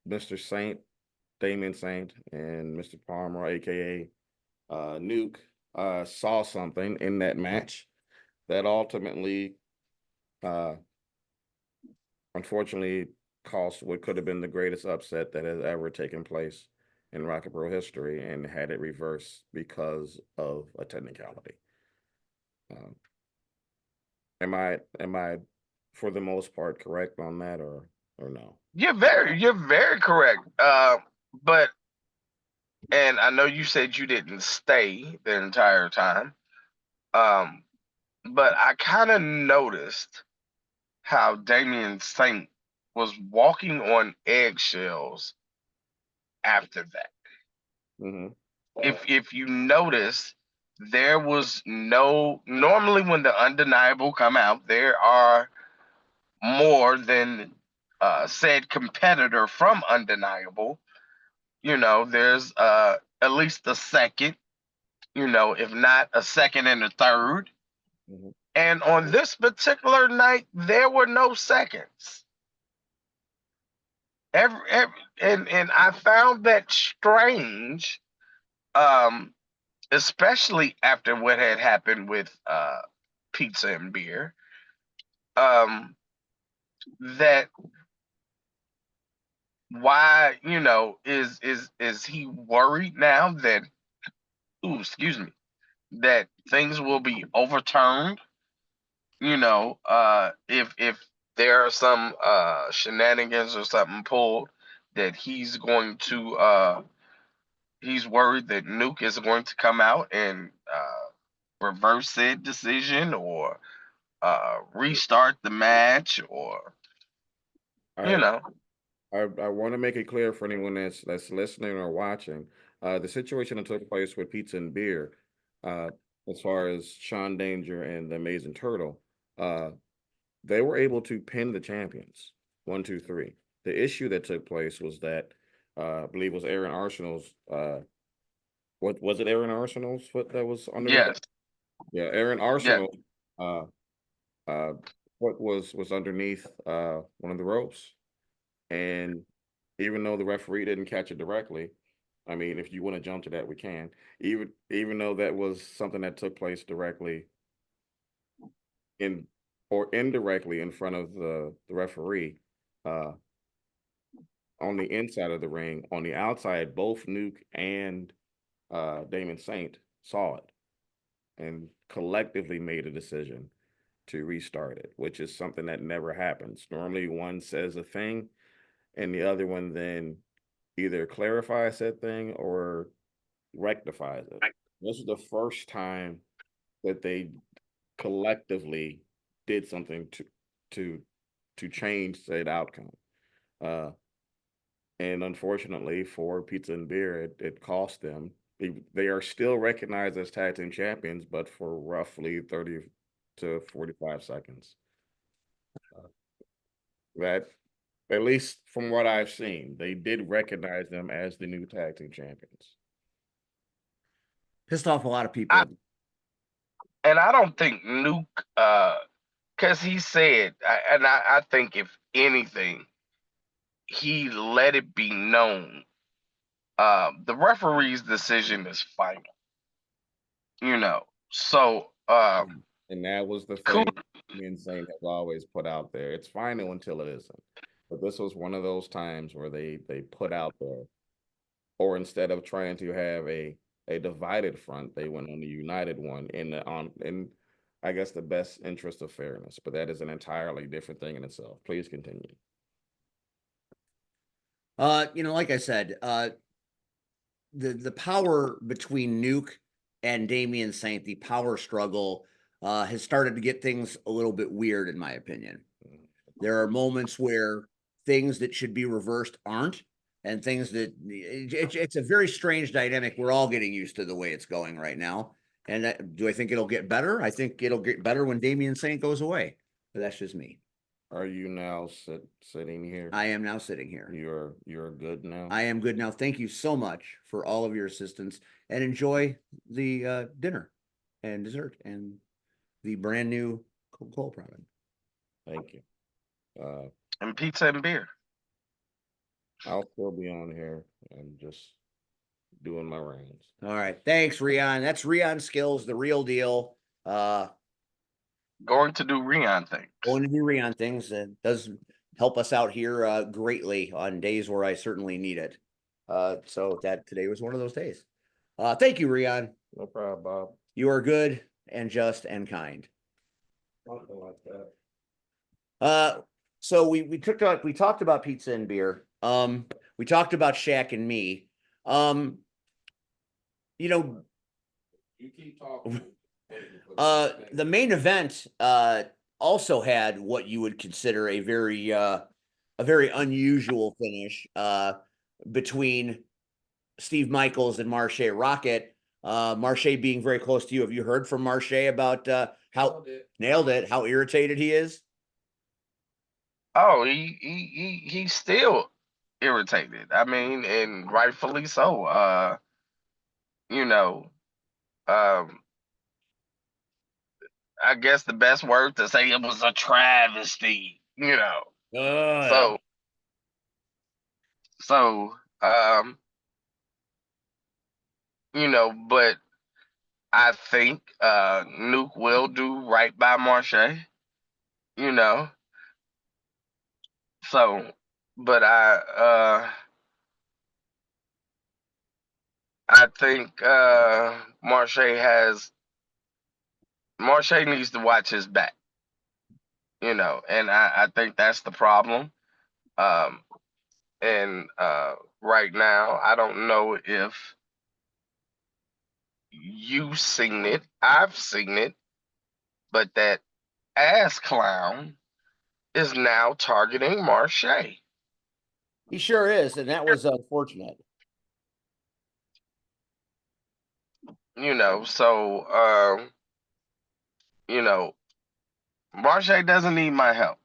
Mr. Saint, Damien Saint, and Mr. Palmer, aka Nuke, saw something in that match that ultimately, unfortunately, cost what could have been the greatest upset that has ever taken place in Rocket Pro history, and had it reversed because of a technicality. Am I for the most part correct on that, or no? You're very correct. But and I know you said you didn't stay the entire time. But I kind of noticed how Damien Saint was walking on eggshells after that. Mm-hmm. If you notice, there was no, normally when the undeniable come out, there are more than said competitor from undeniable. You know, there's at least a second, you know, if not a second and a third. Mm-hmm. And on this particular night, there were no seconds. And I found that strange, especially after what had happened with Pizza and Beer. That why, you know, is he worried now that, ooh, excuse me, that things will be overturned? You know, if there are some shenanigans or something pulled, that he's going to he's worried that Nuke is going to come out and reverse said decision, or restart the match, or you I know. I want to make it clear for anyone that's listening or watching, the situation that took place with Pizza and Beer, uh, as far as Sean Danger and the Amazing Turtle, they were able to pin the champions 1, 2, 3. The issue that took place was that I believe it was Aaron Arsenal's. What was it? Aaron Arsenal's foot that was underneath? Yes. Yeah, Aaron Yeah. Arsenal. Uh, what was underneath one of the ropes, and even though the referee didn't catch it directly, I mean, if you want to jump to that, we can. Even though that was something that took place directly in or indirectly in front of the referee, uh, on the inside of the ring, on the outside, both Nuke and Damon Saint saw it and collectively made a decision to restart it, which is something that never happens. Normally, one says a thing, and the other one then either clarifies that thing or rectifies it. This is the first time that they collectively did something to to change that outcome. And unfortunately for Pizza and Beer, it cost them They are still recognized as tag team champions, but for roughly 30 to 45 seconds. That, at least from what I've seen, they did recognize them as the new tag team champions. Pissed off a lot of people. And I don't think Nuke, because he said, I think if anything, he let it be known. The referee's decision is final. So And that was the cool. thing Insane has always put out there. It's final until it isn't. But this was one of those times where they put out there, or instead of trying to have a divided front, they went on the united one in I guess the best interest of fairness. But that is an entirely different thing in itself. Please continue. Like I said, the power between Nuke and Damian Saint, the power struggle, has started to get things a little bit weird, in my opinion. There are moments where things that should be reversed aren't, and things that it's a very strange dynamic. We're all getting used to the way it's going right now. And do I think it'll get better? I think it'll get better when Damian Saint goes away. But that's just me. Are you now sitting here? I am now sitting here. You're good now? I am good now. Thank you so much for all of your assistance, and enjoy the dinner and dessert and the brand new Coca-Cola product. Thank you. And pizza and beer. I'll still be on here and just doing my rounds. All right. Thanks, Rion. That's Rion Skills, the real deal. Going to do Rion things. Going to do Rion things. Does help us out here greatly on days where I certainly need it. So that today was one of those days. Thank you, Rion. No problem, Bob. You are good and just and kind. Something like that. So we talked about pizza and beer. We talked about Shaq and me. You keep talking. The main event also had what you would consider a very unusual finish between Steve Michaels and Marche Rocket. Marche being very close to you. Have you heard from Marche about how nailed it, how irritated he is? Oh, he's still irritated. I mean, and rightfully so. I guess the best word to say it was a travesty, So but I think Nuke will do right by Marche, So, but I think Marche needs to watch his back, and I think that's the problem. And right now, I don't know if you've seen it, I've seen it, but that ass clown is now targeting Marche. He sure is, and that was unfortunate. So Marche doesn't need my help.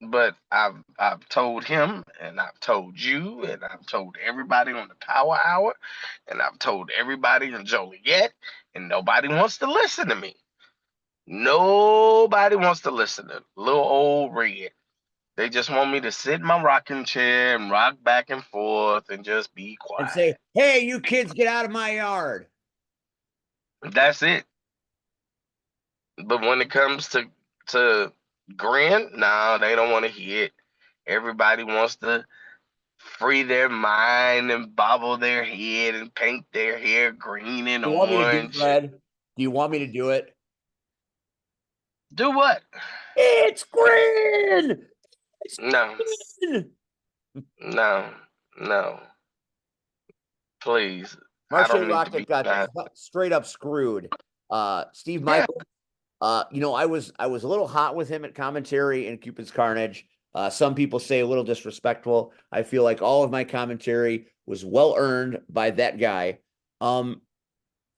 But I've told him, and I've told you, and I've told everybody on the Power Hour, and I've told everybody in Joliet, and nobody wants to listen to me. Nobody wants to listen to little old Red. They just want me to sit in my rocking chair and rock back and forth and just be quiet. And say, hey, you kids, get out of my yard. That's it. But when it comes to Grin, no, they don't want to hear it. Everybody wants to free their mind and bobble their head and paint their hair green and Do you want me to do orange. it, Fred? Do you want me to do it? Do what? It's Grin! No. No. Please. Marche Rocket got straight up screwed. Steve Michaels, I was a little hot with him at commentary in Cupid's Carnage. Some people say a little disrespectful. I feel like all of my commentary was well earned by that guy.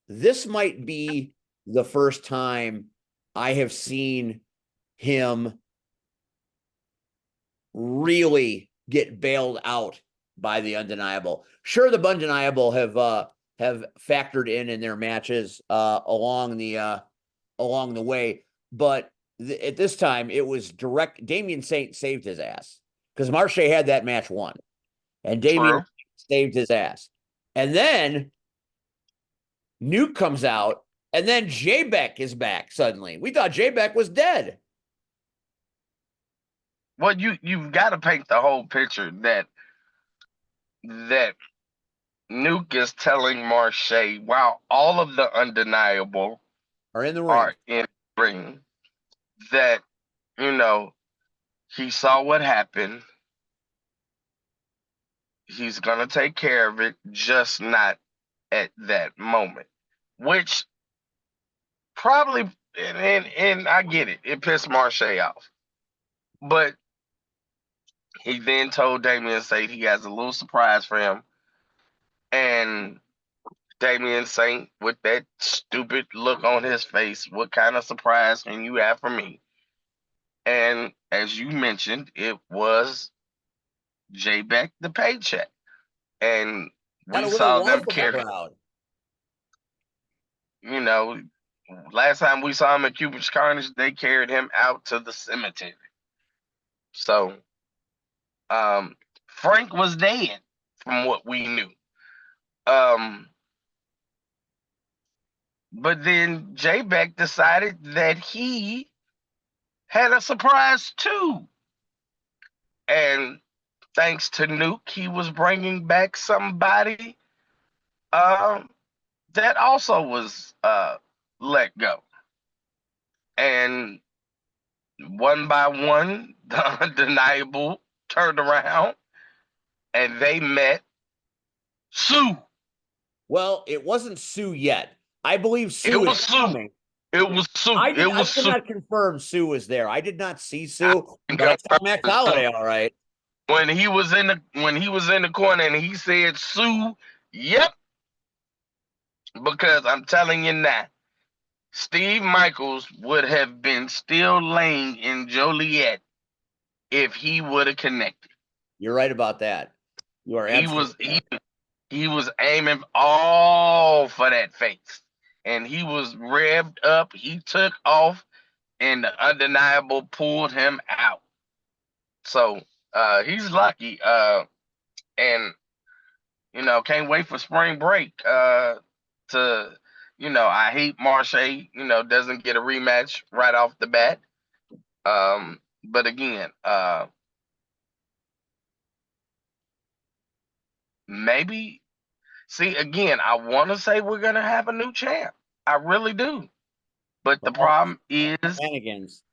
This might be the first time I have seen him really get bailed out by the Undeniable. Sure, the Undeniable have factored in their matches along the way, but at this time it was direct. Damian Saint saved his ass because Marche had that match won, and Damian saved his ass. And then Nuke comes out, and then J-Beck is back suddenly. We thought J-Beck was dead. Well, you've got to paint the whole picture that Nuke is telling Marche while all of the Undeniable Are in the ring that, you know, he saw what happened. He's gonna take care of it, just not at that moment. Which probably, and I get it, it pissed Marche off. But he then told Damian Saint he has a little surprise for him. And Damian Saint, with that stupid look on his face, what kind of surprise can you have for me? And as you mentioned, it was J-Beck the paycheck. And we saw them carry, you know, last time we saw him at Cupid's Carnage, they carried him out to the cemetery. So Frank was dead from what we knew. But then J-Beck decided that he had a surprise too. And thanks to Nuke, he was bringing back somebody that also was let go. And one by one, the Undeniable turned around and they met Sue. Well, it wasn't Sue yet. I believe Sue was Sue. It was Sue. I could not confirm Sue was there. I did not see Sue, but I saw Max Holiday all right. When he was in the corner and he said Sue, yep. Because I'm telling you now, Steve Michaels would have been still laying in Joliet if he would have connected. You're right about that. You are absolutely he was aiming all for that face. And he was revved up. He took off, and the Undeniable pulled him out. So he's lucky. And you know, can't wait for spring break. To you know, I hate Marche. You know, doesn't get a rematch right off the bat. But again, maybe. See, again, I want to say we're gonna have a new champ. I really do. But the problem is shenanigans.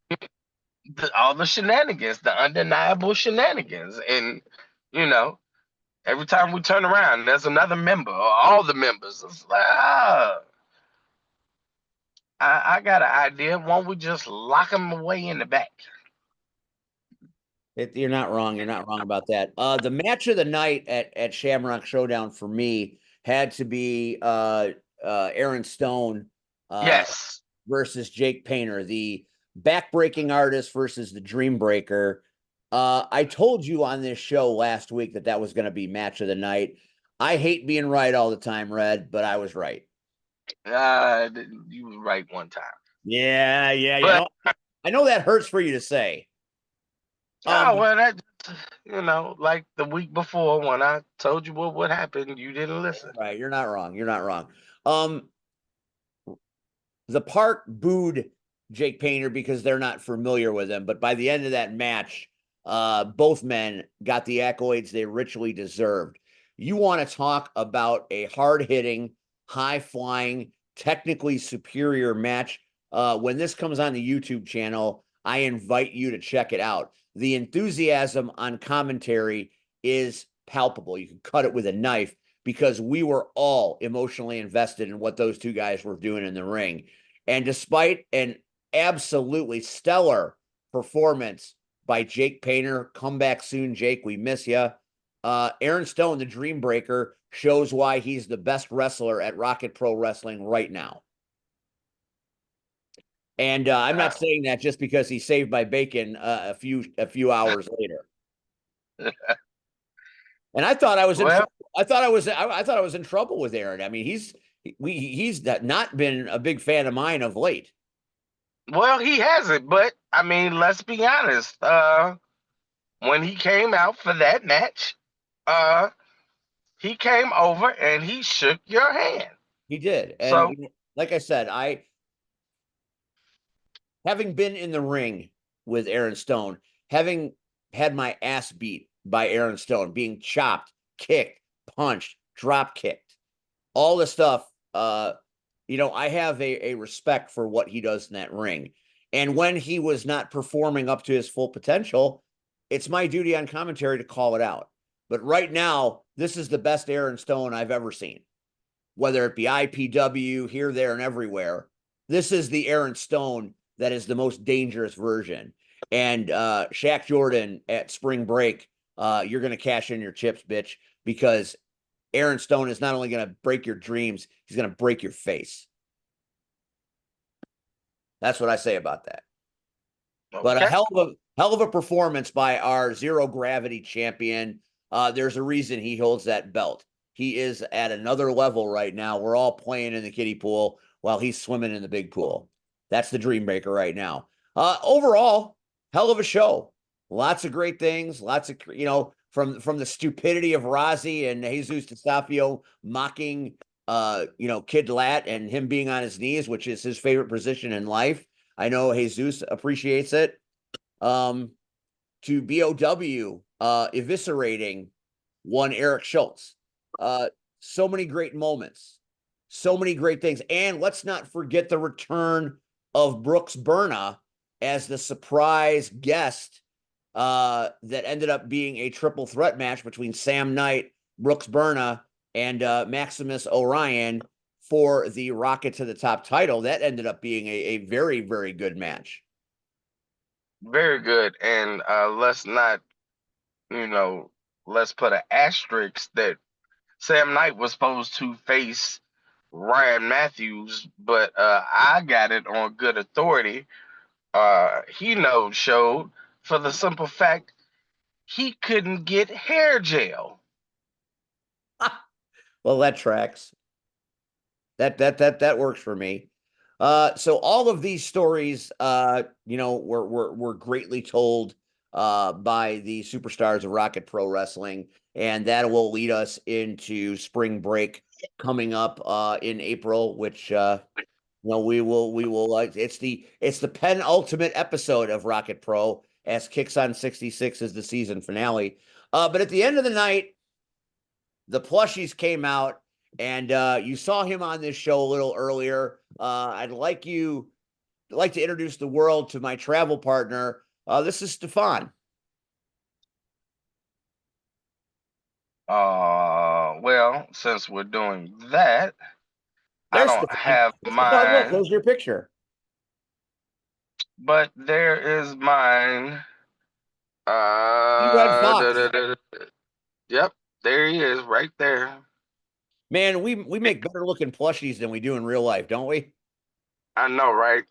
All the shenanigans, the undeniable shenanigans. And, you know, every time we turn around, there's another member or all the members. It's like, I got an idea. Won't we just lock them away in the back? You're not wrong. You're not wrong about that. The match of the night at Shamrock Showdown for me had to be Aaron Stone yes, versus Jake Painter, the backbreaking artist versus the Dream Breaker. I told you on this show last week that was going to be match of the night. I hate being right all the time, Red, but I was right. You were right one time. Yeah. But, I know that hurts for you to say. Well, that, you know, like the week before when I told you what happened, you didn't listen. Right, you're not wrong. You're not wrong. The Park booed Jake Painter because they're not familiar with him, but by the end of that match, both men got the accolades they richly deserved. You want to talk about a hard-hitting, high-flying, technically superior match? When this comes on the YouTube channel, I invite you to check it out. The enthusiasm on commentary is palpable. You can cut it with a knife because we were all emotionally invested in what those two guys were doing in the ring. And despite an absolutely stellar performance by Jake Painter. Come back soon, Jake. We miss you. Aaron Stone, the Dream Breaker, shows why he's the best wrestler at Rocket Pro Wrestling right now. And I'm not saying that just because he's saved by bacon a few hours later. And I thought I was in trouble. I thought I was in trouble with Aaron. I mean, he's not been a big fan of mine of late. Well, he hasn't, but I mean, let's be honest. When he came out for that match, he came over and he shook your hand. He did. And So, like I said, having been in the ring with Aaron Stone, having had my ass beat by Aaron Stone, being chopped, kicked, punched, drop kicked, all the stuff, I have a respect for what he does in that ring. And when he was not performing up to his full potential, it's my duty on commentary to call it out. But right now, this is the best Aaron Stone I've ever seen. Whether it be IPW, here, there, and everywhere. This is the Aaron Stone that is the most dangerous version. And Shaq Jordan at Spring Break, you're going to cash in your chips, bitch, because Aaron Stone is not only going to break your dreams, he's going to break your face. That's what I say about that. Okay. But a hell of a performance by our zero gravity champion. There's a reason he holds that belt. He is at another level right now. We're all playing in the kiddie pool while he's swimming in the big pool. That's the Dream Breaker right now. Overall, hell of a show. Lots of great things. Lots of, from the stupidity of Rozzy and Jesus DeStafio mocking, Kid Lat and him being on his knees, which is his favorite position in life. I know Jesus appreciates it. To BOW eviscerating one Eric Schultz. So many great moments, so many great things. And let's not forget the return of Brooks Berna as the surprise guest that ended up being a triple threat match between Sam Knight, Brooks Berna, and Maximus Orion for the Rocket to the Top title. That ended up being a very, very good match. Very good. And let's not, let's put an asterisk that Sam Knight was supposed to face Ryan Matthews, but I got it on good authority. He showed for the simple fact he couldn't get hair gel. Well, that tracks. That works for me. So all of these stories, were greatly told by the superstars of Rocket Pro Wrestling, and that will lead us into Spring Break coming up in April, which we will it's the penultimate episode of Rocket Pro, as Kicks on 66 is the season finale. But at the end of the night, the plushies came out, and you saw him on this show a little earlier. I'd like to introduce the world to my travel partner. This is Stefan. Well, since we're doing that, There's I don't Stefan. have mine. Look, there's your picture. But there is mine. Red Fox. Yep, there he is, right there. Man, we make better looking plushies than we do in real life, don't we? I know, right?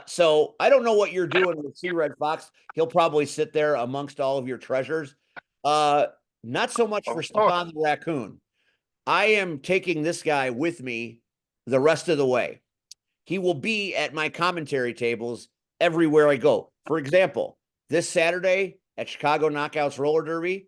So I don't know what you're doing with Red Fox. He'll probably sit there amongst all of your treasures. Not so much for Stefan the Raccoon. I am taking this guy with me the rest of the way. He will be at my commentary tables everywhere I go. For example, this Saturday at Chicago Knockouts Roller Derby,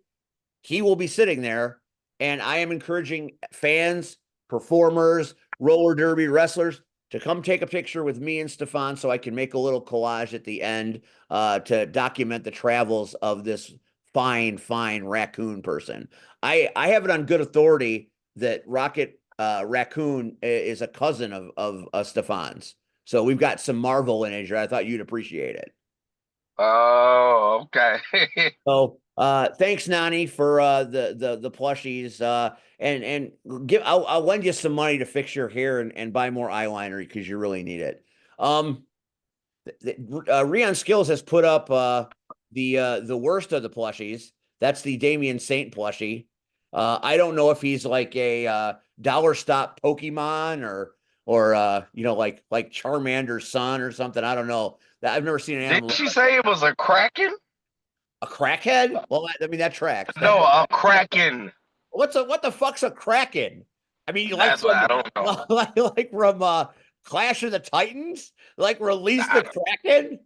he will be sitting there, and I am encouraging fans, performers, roller derby wrestlers to come take a picture with me and Stefan so I can make a little collage at the end to document the travels of this fine raccoon person. I have it on good authority that Rocket Raccoon is a cousin of Stefan's. So we've got some Marvel in it. I thought you'd appreciate it. Oh, okay. So thanks, Nani, for the plushies. And I'll lend you some money to fix your hair and buy more eyeliner because you really need it. Rion Skills has put up the worst of the plushies. That's the Damian Saint plushie. I don't know if he's like a dollar stop Pokemon or you know, like Charmander's son or something. I don't know. I've never seen an animal. Did she say it was a Kraken? A crackhead? Well, I mean that tracks. No, a Kraken. What the fuck's a Kraken? I mean, That's what I don't know. like from Clash of the Titans? Like release the Kraken?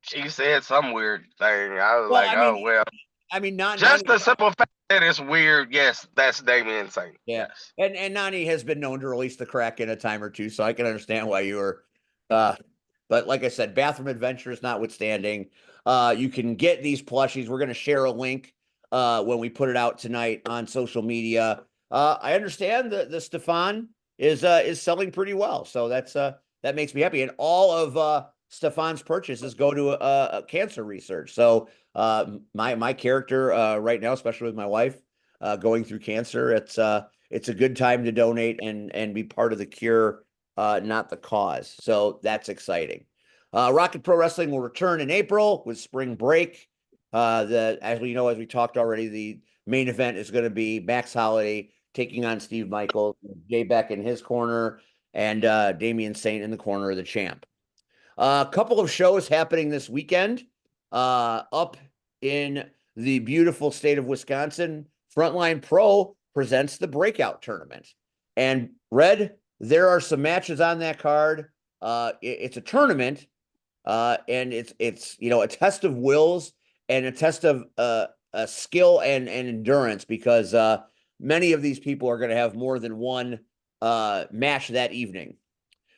She said some weird thing. I was Well, like, I mean, oh well. I mean, not Just the simple fact that it's weird. Yes, that's Damian Saint. yeah. Yes. And Nani has been known to release the Kraken a time or two, so I can understand why you were but like I said, Bathroom Adventures notwithstanding, you can get these plushies. We're going to share a link when we put it out tonight on social media. I understand that the Stefan is selling pretty well, so that makes me happy. And all of Stefan's purchases go to cancer research. So my character right now, especially with my wife going through cancer, it's a good time to donate and be part of the cure. Not the cause. So that's exciting. Rocket Pro Wrestling will return in April with spring break. As we know, as we talked already, the main event is going to be Max Holiday taking on Steve Michaels, Jay Beck in his corner, and Damian Saint in the corner of the champ. A couple of shows happening this weekend up in the beautiful state of Wisconsin. Frontline Pro presents the Breakout Tournament. And Red, there are some matches on that card. It's a tournament, and it's you know, a test of wills and a test of skill and endurance, because many of these people are going to have more than one match that evening.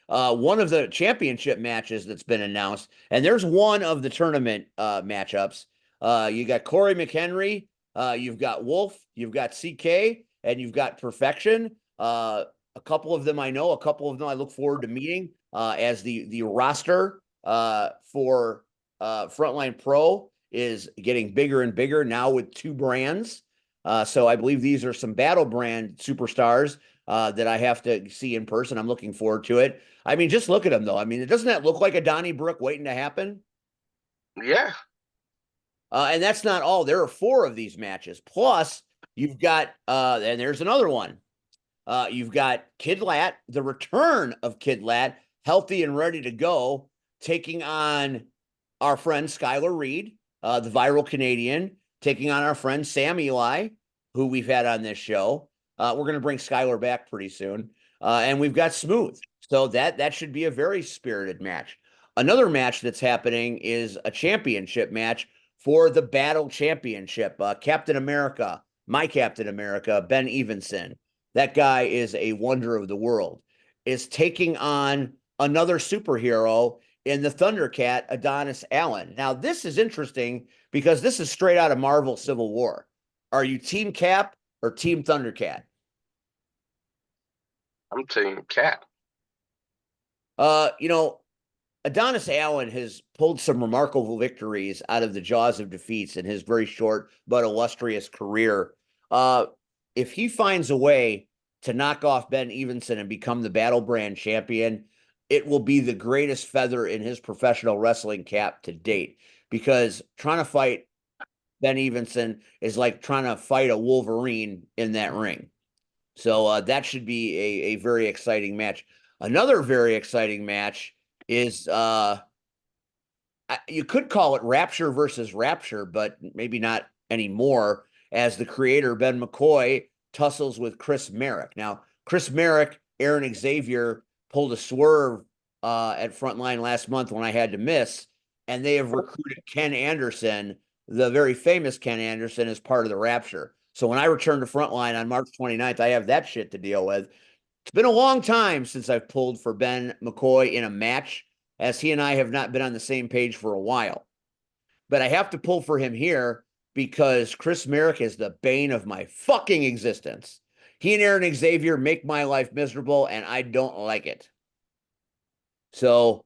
One of the championship matches that's been announced, and there's one of the tournament matchups. You got Corey McHenry, you've got Wolf, you've got CK, and you've got Perfection. A couple of them I know, a couple of them I look forward to meeting as the roster for Frontline Pro is getting bigger and bigger now with 2 brands. So I believe these are some battle brand superstars that I have to see in person. I'm looking forward to it. I mean, just look at them though. I mean, doesn't that look like a Donnybrook waiting to happen? Yeah. And that's not all. There are 4 of these matches. Plus, you've got and there's another one. You've got Kid Lat, the return of Kid Lat, healthy and ready to go, taking on our friend Skylar Reed, the viral Canadian, taking on our friend Sam Eli, who we've had on this show. We're going to bring Skylar back pretty soon. And we've got Smooth. So that should be a very spirited match. Another match that's happening is a championship match for the Battle Championship. Captain America, my Captain America, Ben Evenson. That guy is a wonder of the world, is taking on another superhero in the Thundercat, Adonis Allen. Now, this is interesting because this is straight out of Marvel Civil War. Are you Team Cap or Team Thundercat? I'm Team Cap. You know, Adonis Allen has pulled some remarkable victories out of the jaws of defeats in his very short but illustrious career. If he finds a way to knock off Ben Evenson and become the Battle Brand champion, it will be the greatest feather in his professional wrestling cap to date, because trying to fight Ben Evenson is like trying to fight a Wolverine in that ring. So that should be a very exciting match. Another very exciting match is you could call it Rapture versus Rapture, but maybe not anymore, as the creator Ben McCoy tussles with Chris Merrick. Now, Chris Merrick, Aaron Xavier pulled a swerve at Frontline last month when I had to miss, and they have recruited Ken Anderson, the very famous Ken Anderson, as part of the Rapture. So when I return to Frontline on March 29th, I have that shit to deal with. It's been a long time since I've pulled for Ben McCoy in a match, as he and I have not been on the same page for a while. But I have to pull for him here because Chris Merrick is the bane of my fucking existence. He and Aaron Xavier make my life miserable, and I don't like it. So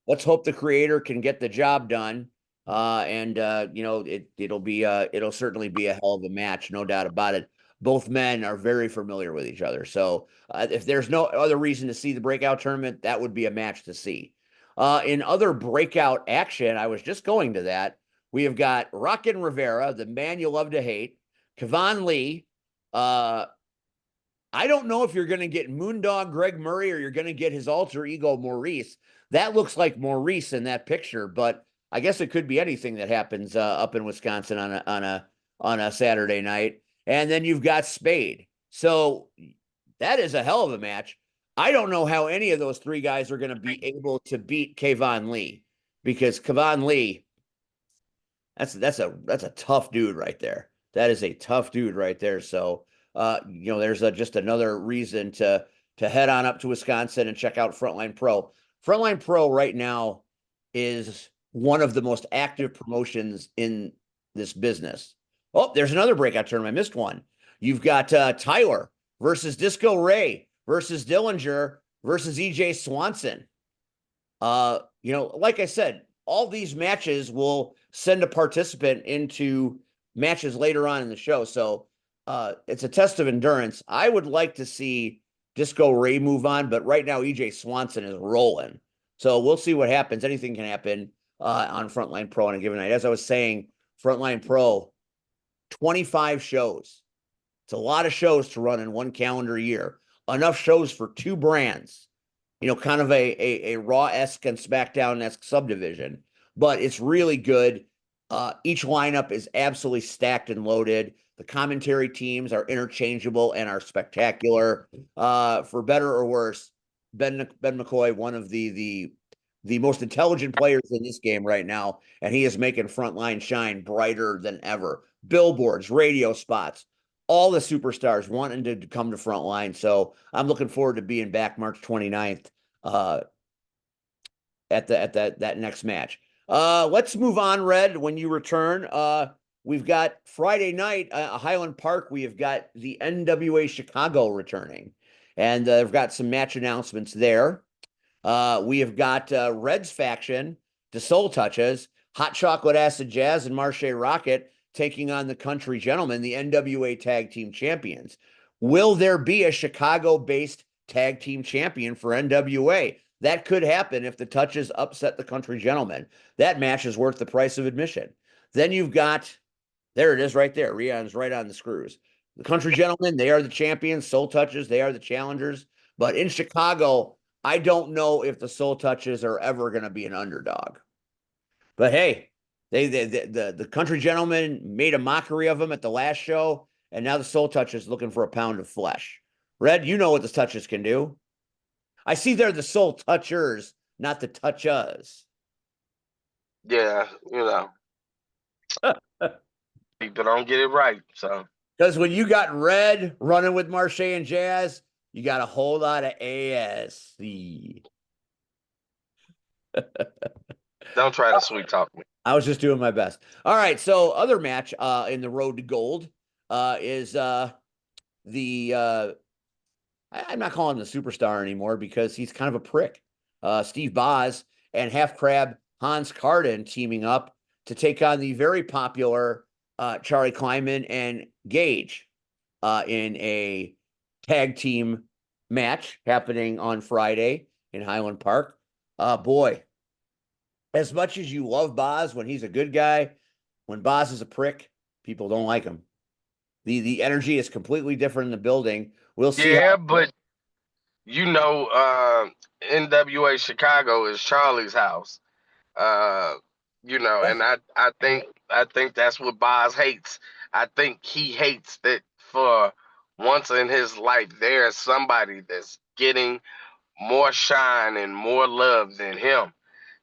let's hope the creator can get the job done. And you know, it'll certainly be a hell of a match, no doubt about it. both men are very familiar with each other. So if there's no other reason to see the breakout tournament, that would be a match to see. In other breakout action, I was just going to that. We have got Rockin' Rivera, the man you love to hate, Kevon Lee. I don't know if you're going to get Moondog Greg Murray or you're going to get his alter ego Maurice. That looks like Maurice in that picture, but I guess it could be anything that happens up in Wisconsin on a Saturday night. And then you've got Spade. So that is a hell of a match. I don't know how any of those three guys are going to be able to beat Kevon Lee, because Kevon Lee, that's a tough dude right there. That is a tough dude right there. So there's just another reason to head on up to Wisconsin and check out Frontline Pro. Frontline Pro right now is one of the most active promotions in this business. Oh, there's another breakout tournament. I missed one. You've got Tyler versus Disco Ray versus Dillinger versus EJ Swanson. Like I said, all these matches will send a participant into matches later on in the show. So it's a test of endurance. I would like to see Disco Ray move on, but right now EJ Swanson is rolling. So we'll see what happens. Anything can happen on Frontline Pro on a given night. As I was saying, Frontline Pro, 25 shows. It's a lot of shows to run in one calendar year. Enough shows for two brands. Kind of a Raw-esque and SmackDown-esque subdivision. But it's really good. Each lineup is absolutely stacked and loaded. The commentary teams are interchangeable and are spectacular. For better or worse, Ben McCoy, one of the most intelligent players in this game right now, and he is making Frontline shine brighter than ever. Billboards, radio spots, all the superstars wanting to come to Frontline. So I'm looking forward to being back March 29th at that next match. Let's move on, Red, when you return. We've got Friday night, Highland Park. We have got the NWA Chicago returning, and they've got some match announcements there. We have got Red's faction, the Soul Touches, Hot Chocolate Acid Jazz, and Marche Rocket taking on the Country Gentlemen, the NWA Tag Team Champions. Will there be a Chicago-based Tag Team Champion for NWA? That could happen if the Touches upset the Country Gentlemen. That match is worth the price of admission. Then you've got, there it is right there. Rion's right on the screws. The Country Gentlemen, they are the champions. Soul Touches, they are the challengers. But in Chicago, I don't know if the Soul Touches are ever going to be an underdog. But hey, the Country Gentlemen made a mockery of them at the last show, and now the Soul Touches looking for a pound of flesh. Red, you know what the Touches can do. I see they're the Soul Touchers, not the Touchers. Yeah, people don't get it right. So because when you got Red running with Marche and Jazz, you got a whole lot of ASC. don't try to sweet talk me. I was just doing my best. All right, so other match in the road to gold is I'm not calling him the superstar anymore because he's kind of a prick. Steve Boz and Half Crab Hans Carden teaming up to take on the very popular Charlie Kleinman and Gage in a tag team match happening on Friday in Highland Park. Boy, as much as you love Boz when he's a good guy, when Boz is a prick, people don't like him. The energy is completely different in the building. We'll see. Yeah, but NWA Chicago is Charlie's house. And I think that's what Boz hates. I think he hates that for once in his life there's somebody that's getting more shine and more love than him,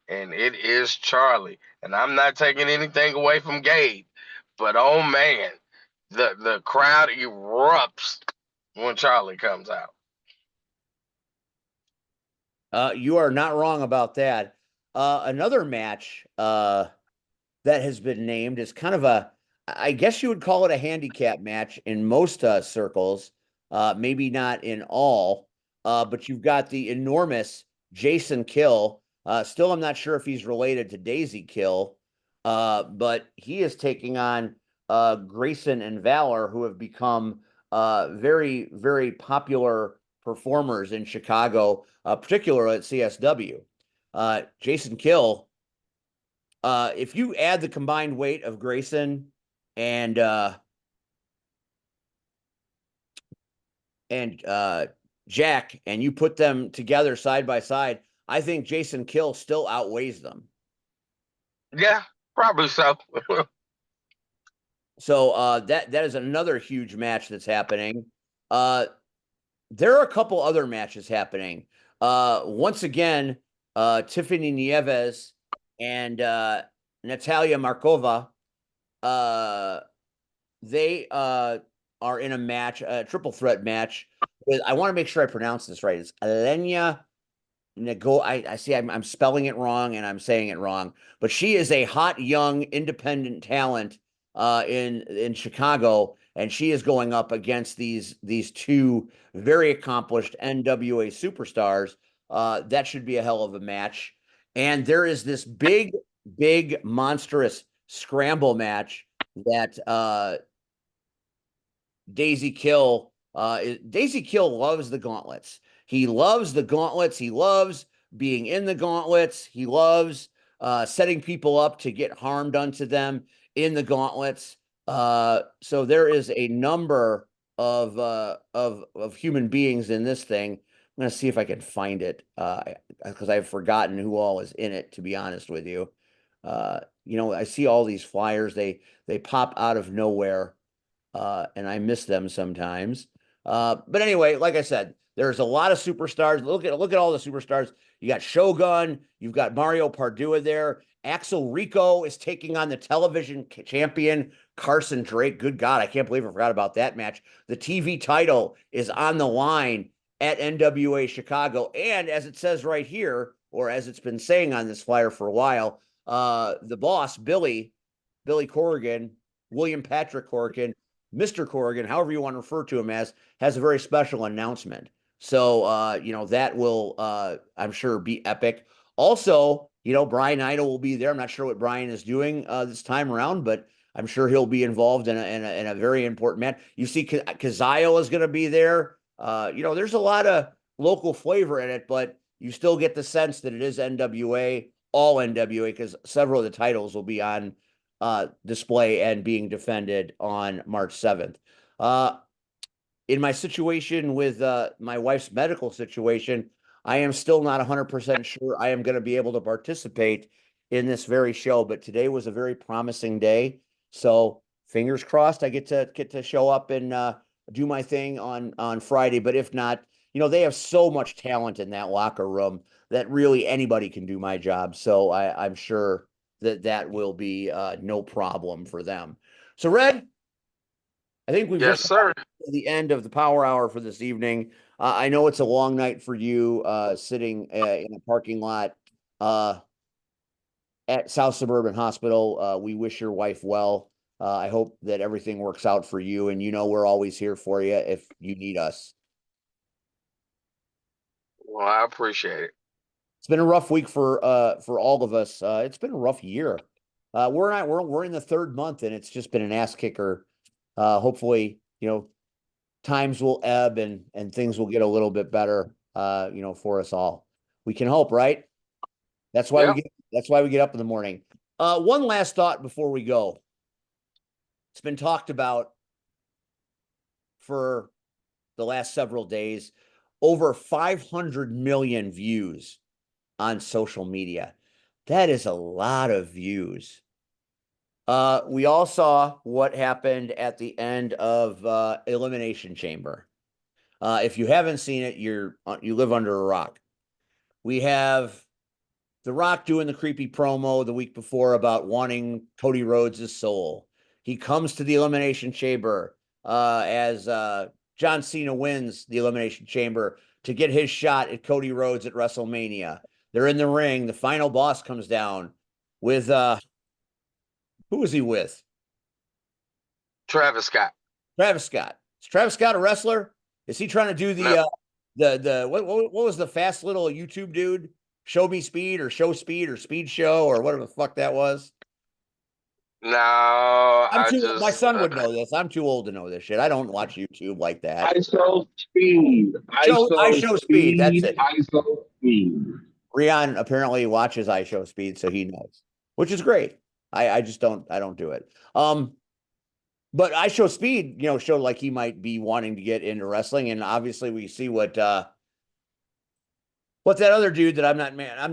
and it is Charlie. And I'm not taking anything away from Gabe, but oh man, the crowd erupts when Charlie comes out. You are not wrong about that. Another match that has been named is kind of I guess you would call it a handicap match in most circles, maybe not in all, but you've got the enormous Jason Kill. Still, I'm not sure if he's related to Daisy Kill, but he is taking on Grayson and Valor, who have become very, very popular performers in Chicago, particularly at CSW. Jason Kill, if you add the combined weight of Grayson and Jack, and you put them together side by side, I think Jason Kill still outweighs them. Yeah, probably so. So that is another huge match that's happening. There are a couple other matches happening. Once again, Tiffany Nieves and Natalia Markova, they are in a match, a triple threat match with, I want to make sure I pronounce this right. It's Elenia Nego. I see I'm spelling it wrong and I'm saying it wrong, but she is a hot young independent talent in Chicago, and she is going up against these two very accomplished NWA superstars. That should be a hell of a match. And there is this big, monstrous scramble match that Daisy Kill loves the gauntlets. He loves the gauntlets. He loves being in the gauntlets. He loves setting people up to get harm done to them in the gauntlets. So there is a number of human beings in this thing. I'm going to see if I can find it because I've forgotten who all is in it, to be honest with you. I see all these flyers. They pop out of nowhere. And I miss them sometimes. But anyway, like I said, there's a lot of superstars. Look at all the superstars. You got Shogun, you've got Mario Pardua there. Axel Rico is taking on the television champion Carson Drake. Good God, I can't believe I forgot about that match. The TV title is on the line at NWA Chicago. And as it says right here, or as it's been saying on this flyer for a while, the boss, Billy Corrigan, William Patrick Corrigan, Mr. Corrigan, however you want to refer to him as, has a very special announcement. So, that will, I'm sure, be epic. Also, Brian Idol will be there. I'm not sure what Brian is doing this time around, but I'm sure he'll be involved in a very important match. You see, Kazio is going to be there. There's a lot of local flavor in it, but you still get the sense that it is NWA, all NWA, because several of the titles will be on display and being defended on March 7th. In my situation with my wife's medical situation, I am still not 100% sure I am going to be able to participate in this very show, but today was a very promising day. So fingers crossed I get to show up and do my thing on Friday. But if not, they have so much talent in that locker room that really anybody can do my job. So I'm sure that will be no problem for them. So Red, I think we've Yes, just sir. to the end of the Power Hour for this evening. I know it's a long night for you sitting in a parking lot at South Suburban Hospital. We wish your wife well. I hope that everything works out for you, and we're always here for you if you need us. Well, I appreciate it. It's been a rough week for all of us. It's been a rough year. We're in the third month, and it's just been an ass kicker. Hopefully, times will ebb and things will get a little bit better, for us all. We can hope, right? That's why we get up in the morning. One last thought before we go. It's been talked about for the last several days. Over 500 million views on social media. That is a lot of views. We all saw what happened at the end of Elimination Chamber. If you haven't seen it, you live under a rock. We have The Rock doing the creepy promo the week before about wanting Cody Rhodes' soul. He comes to the Elimination Chamber as John Cena wins the Elimination Chamber to get his shot at Cody Rhodes at WrestleMania. They're in the ring. The final boss comes down with who is he with? Travis Scott. Travis Scott. Is Travis Scott a wrestler? Is he trying to do what was the fast little YouTube dude? Show Me Speed or Show Speed or Speed Show or whatever the fuck that was? No, My son would know this. I'm too old to know this shit. I don't watch YouTube like that. ISO speed. I show speed. That's it. ISO speed. Rian apparently watches I Show Speed, so he knows, which is great. I just don't do it. But I Show Speed, showed like he might be wanting to get into wrestling, and obviously we see what's that other dude that I'm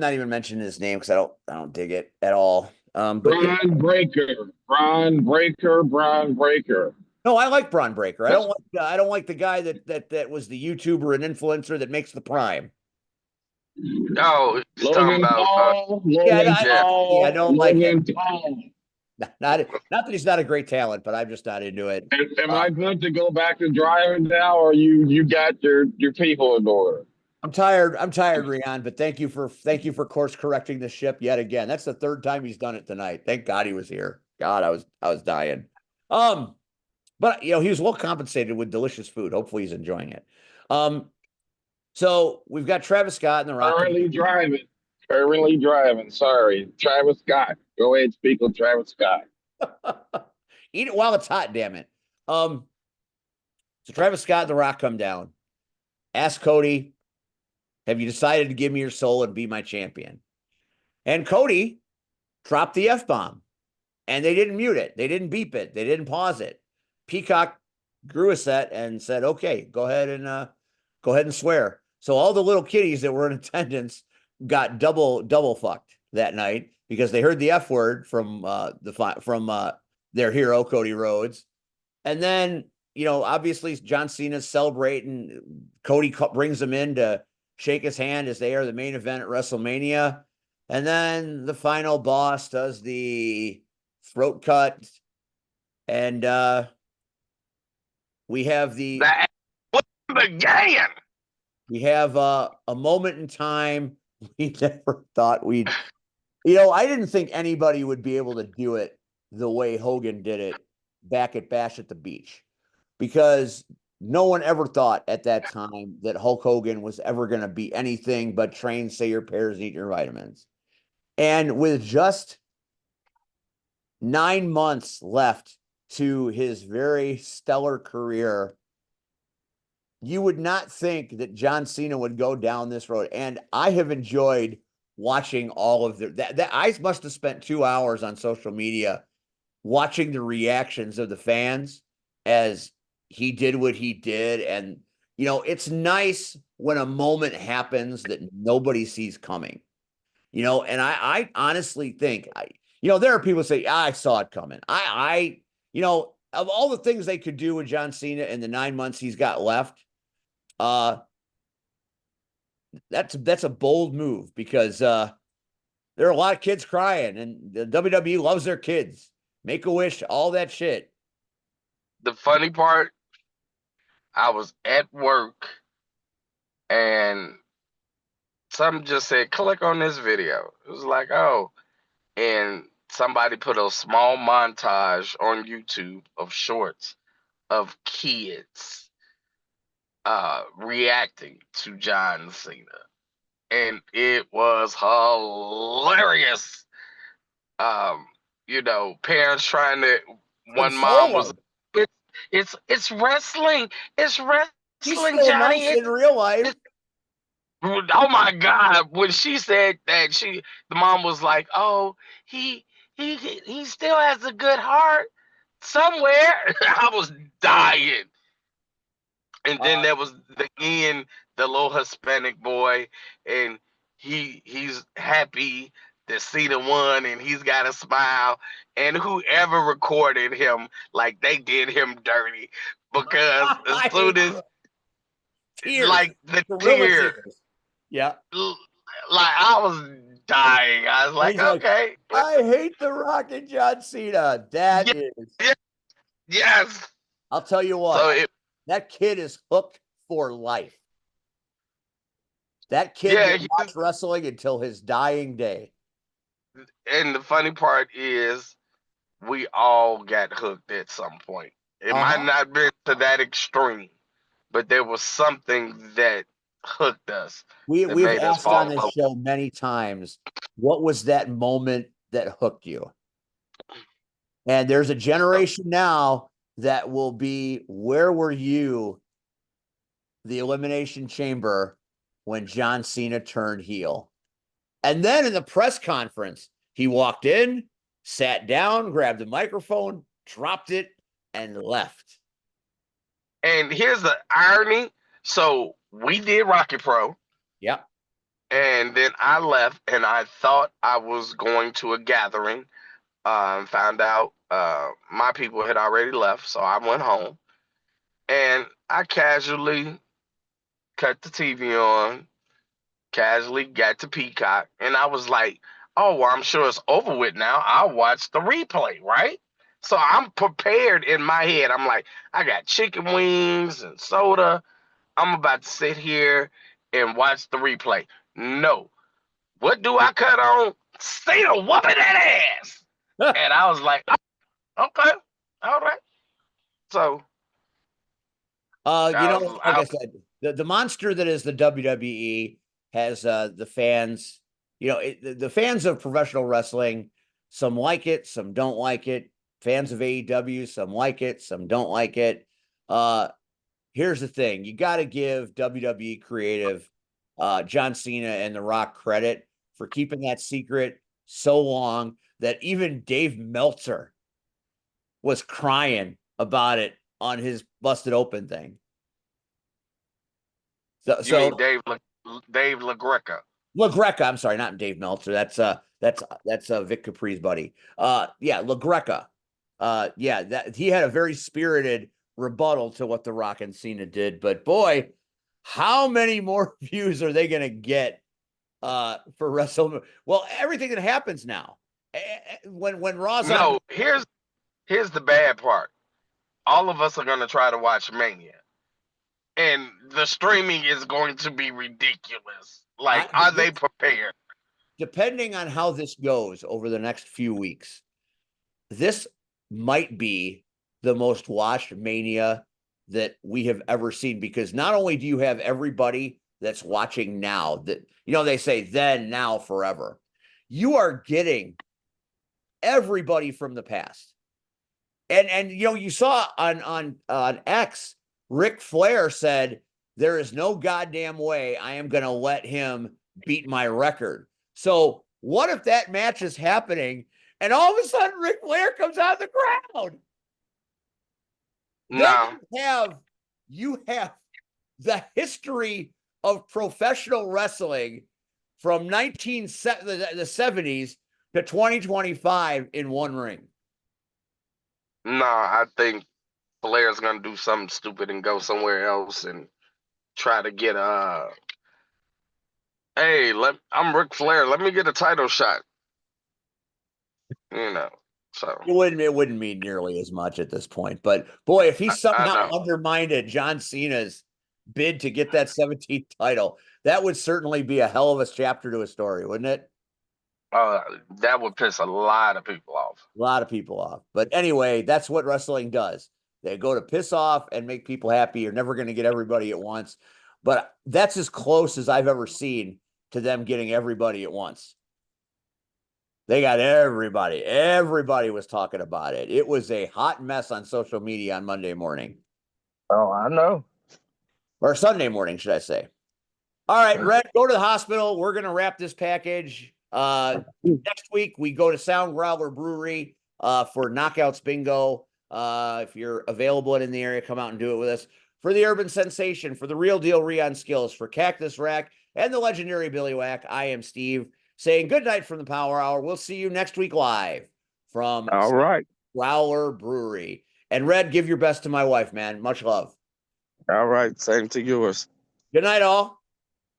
not even mentioning his name because I don't dig it at all. But Braun Breaker. No, I like Braun Breaker. I don't like the guy that was the YouTuber and influencer that makes the Prime. Oh, talking about I don't like him. Not that he's not a great talent, but I'm just not into it. Am I good to go back to driving now, or you got your people in order? I'm tired, Rian, but thank you for course correcting the ship yet again. That's the third time he's done it tonight. Thank God he was here. God, I was dying. But he was well compensated with delicious food. Hopefully he's enjoying it. So we've got Travis Scott and The Rock. Currently driving. Sorry, Travis Scott. Go ahead, speak with Travis Scott. Eat it while it's hot, damn it. So Travis Scott and The Rock come down. Ask Cody, have you decided to give me your soul and be my champion? And Cody dropped the F-bomb. And they didn't mute it. They didn't beep it. They didn't pause it. Peacock grew a set and said, okay, go ahead and swear. So all the little kiddies that were in attendance got double fucked that night because they heard the F word from their hero, Cody Rhodes. And then, obviously John Cena's celebrating. Cody brings him in to shake his hand as they are the main event at WrestleMania. And then the final boss does the throat cut. And we have we have a moment in time we never thought we'd, I didn't think anybody would be able to do it the way Hogan did it back at Bash at the Beach, because no one ever thought at that time that Hulk Hogan was ever going to be anything but train, say your prayers, eat your vitamins. And with just 9 months left to his very stellar career, you would not think that John Cena would go down this road. And I have enjoyed watching all of that. I must have spent 2 hours on social media watching the reactions of the fans as he did what he did. And, it's nice when a moment happens that nobody sees coming, and I honestly think there are people who say, I saw it coming. Of all the things they could do with John Cena in the 9 months he's got left, that's a bold move because there are a lot of kids crying, and the WWE loves their kids. Make-A-Wish, all that shit. The funny part, I was at work and something just said, click on this video. It was like, oh, and somebody put a small montage on YouTube of shorts of kids reacting to John Cena. And it was hilarious. Parents trying to, one mom was, it's wrestling. It's wrestling, He's still Johnny. nice in real life. Oh my God! When she said that, the mom was like, "Oh, he still has a good heart somewhere." I was dying. And then there was the little Hispanic boy, and he's happy that Cena won, and he's got a smile. And whoever recorded him, like they did him dirty, because as soon as tears, like the tears. Yeah. Like I was dying. I was like, okay. I hate The Rock and John Cena. That is. Yes. I'll tell you what. That kid is hooked for life. That kid will watch wrestling until his dying day. And the funny part is we all got hooked at some point. It might not have been to that extreme, but there was something that hooked us. We've asked on this show many times, what was that moment that hooked you? And there's a generation now that will be, where were you, the Elimination Chamber, when John Cena turned heel? And then in the press conference, he walked in, sat down, grabbed the microphone, dropped it, and left. And here's the irony. So we did Rocket Pro. Yep. And then I left, and I thought I was going to a gathering. Found out my people had already left, so I went home. And I casually cut the TV on, casually got to Peacock, and I was like, oh, well, I'm sure it's over with now. I'll watch the replay, right? So I'm prepared in my head. I'm like, I got chicken wings and soda. I'm about to sit here and watch the replay. No. What do I cut on? Cena whooping that ass. And I was like, oh, okay, all right. So, like I said, the monster that is the WWE has the fans. The fans of professional wrestling, some like it, some don't like it. Fans of AEW, some like it, some don't like it. Here's the thing: you got to give WWE creative John Cena and The Rock credit for keeping that secret so long that even Dave Meltzer was crying about it on his Busted Open thing. You mean Dave LaGreca? LaGreca, I'm sorry, not Dave Meltzer. That's Vic Capri's buddy. Yeah, LaGreca. That he had a very spirited rebuttal to what The Rock and Cena did. But boy, how many more views are they going to get for WrestleMania? Well, everything that happens now, when Raw's no, here's the bad part. All of us are going to try to watch Mania, and the streaming is going to be ridiculous. Like, are they prepared? Depending on how this goes over the next few weeks, this might be the most watched Mania that we have ever seen, because not only do you have everybody that's watching now, that they say then, now, forever, you are getting everybody from the past. And you saw on X, Ric Flair said, there is no goddamn way I am going to let him beat my record. So what if that match is happening and all of a sudden Ric Flair comes out of the crowd? No. Then you have the history of professional wrestling from the 70s to 2025 in one ring. No, I think Flair's gonna do something stupid and go somewhere else and try to get hey, I'm Ric Flair. Let me get a title shot. So it wouldn't mean nearly as much at this point. But boy, if he somehow undermined John Cena's bid to get that 17th title, that would certainly be a hell of a chapter to a story, wouldn't it? That would piss a lot of people off. A lot of people off. But anyway, that's what wrestling does. They go to piss off and make people happy. You're never going to get everybody at once. But that's as close as I've ever seen to them getting everybody at once. They got everybody. Everybody was talking about it. It was a hot mess on social media on Monday morning. Oh, I know. Or Sunday morning, should I say. All right, Red, go to the hospital. We're going to wrap this package. Next week, we go to Sound Growler Brewery for Knockouts Bingo. If you're available and in the area, come out and do it with us. For the Urban Sensation, for the Real Deal Rion Skills, for Cactus Rack, and the legendary Billy Whack, I am Steve, saying good night from the Power Hour. We'll see you next week live from Growler Brewery. And Red, give your best to my wife, man. Much love. All right. Same to yours. Good night, all.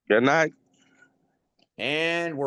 Good night. And we're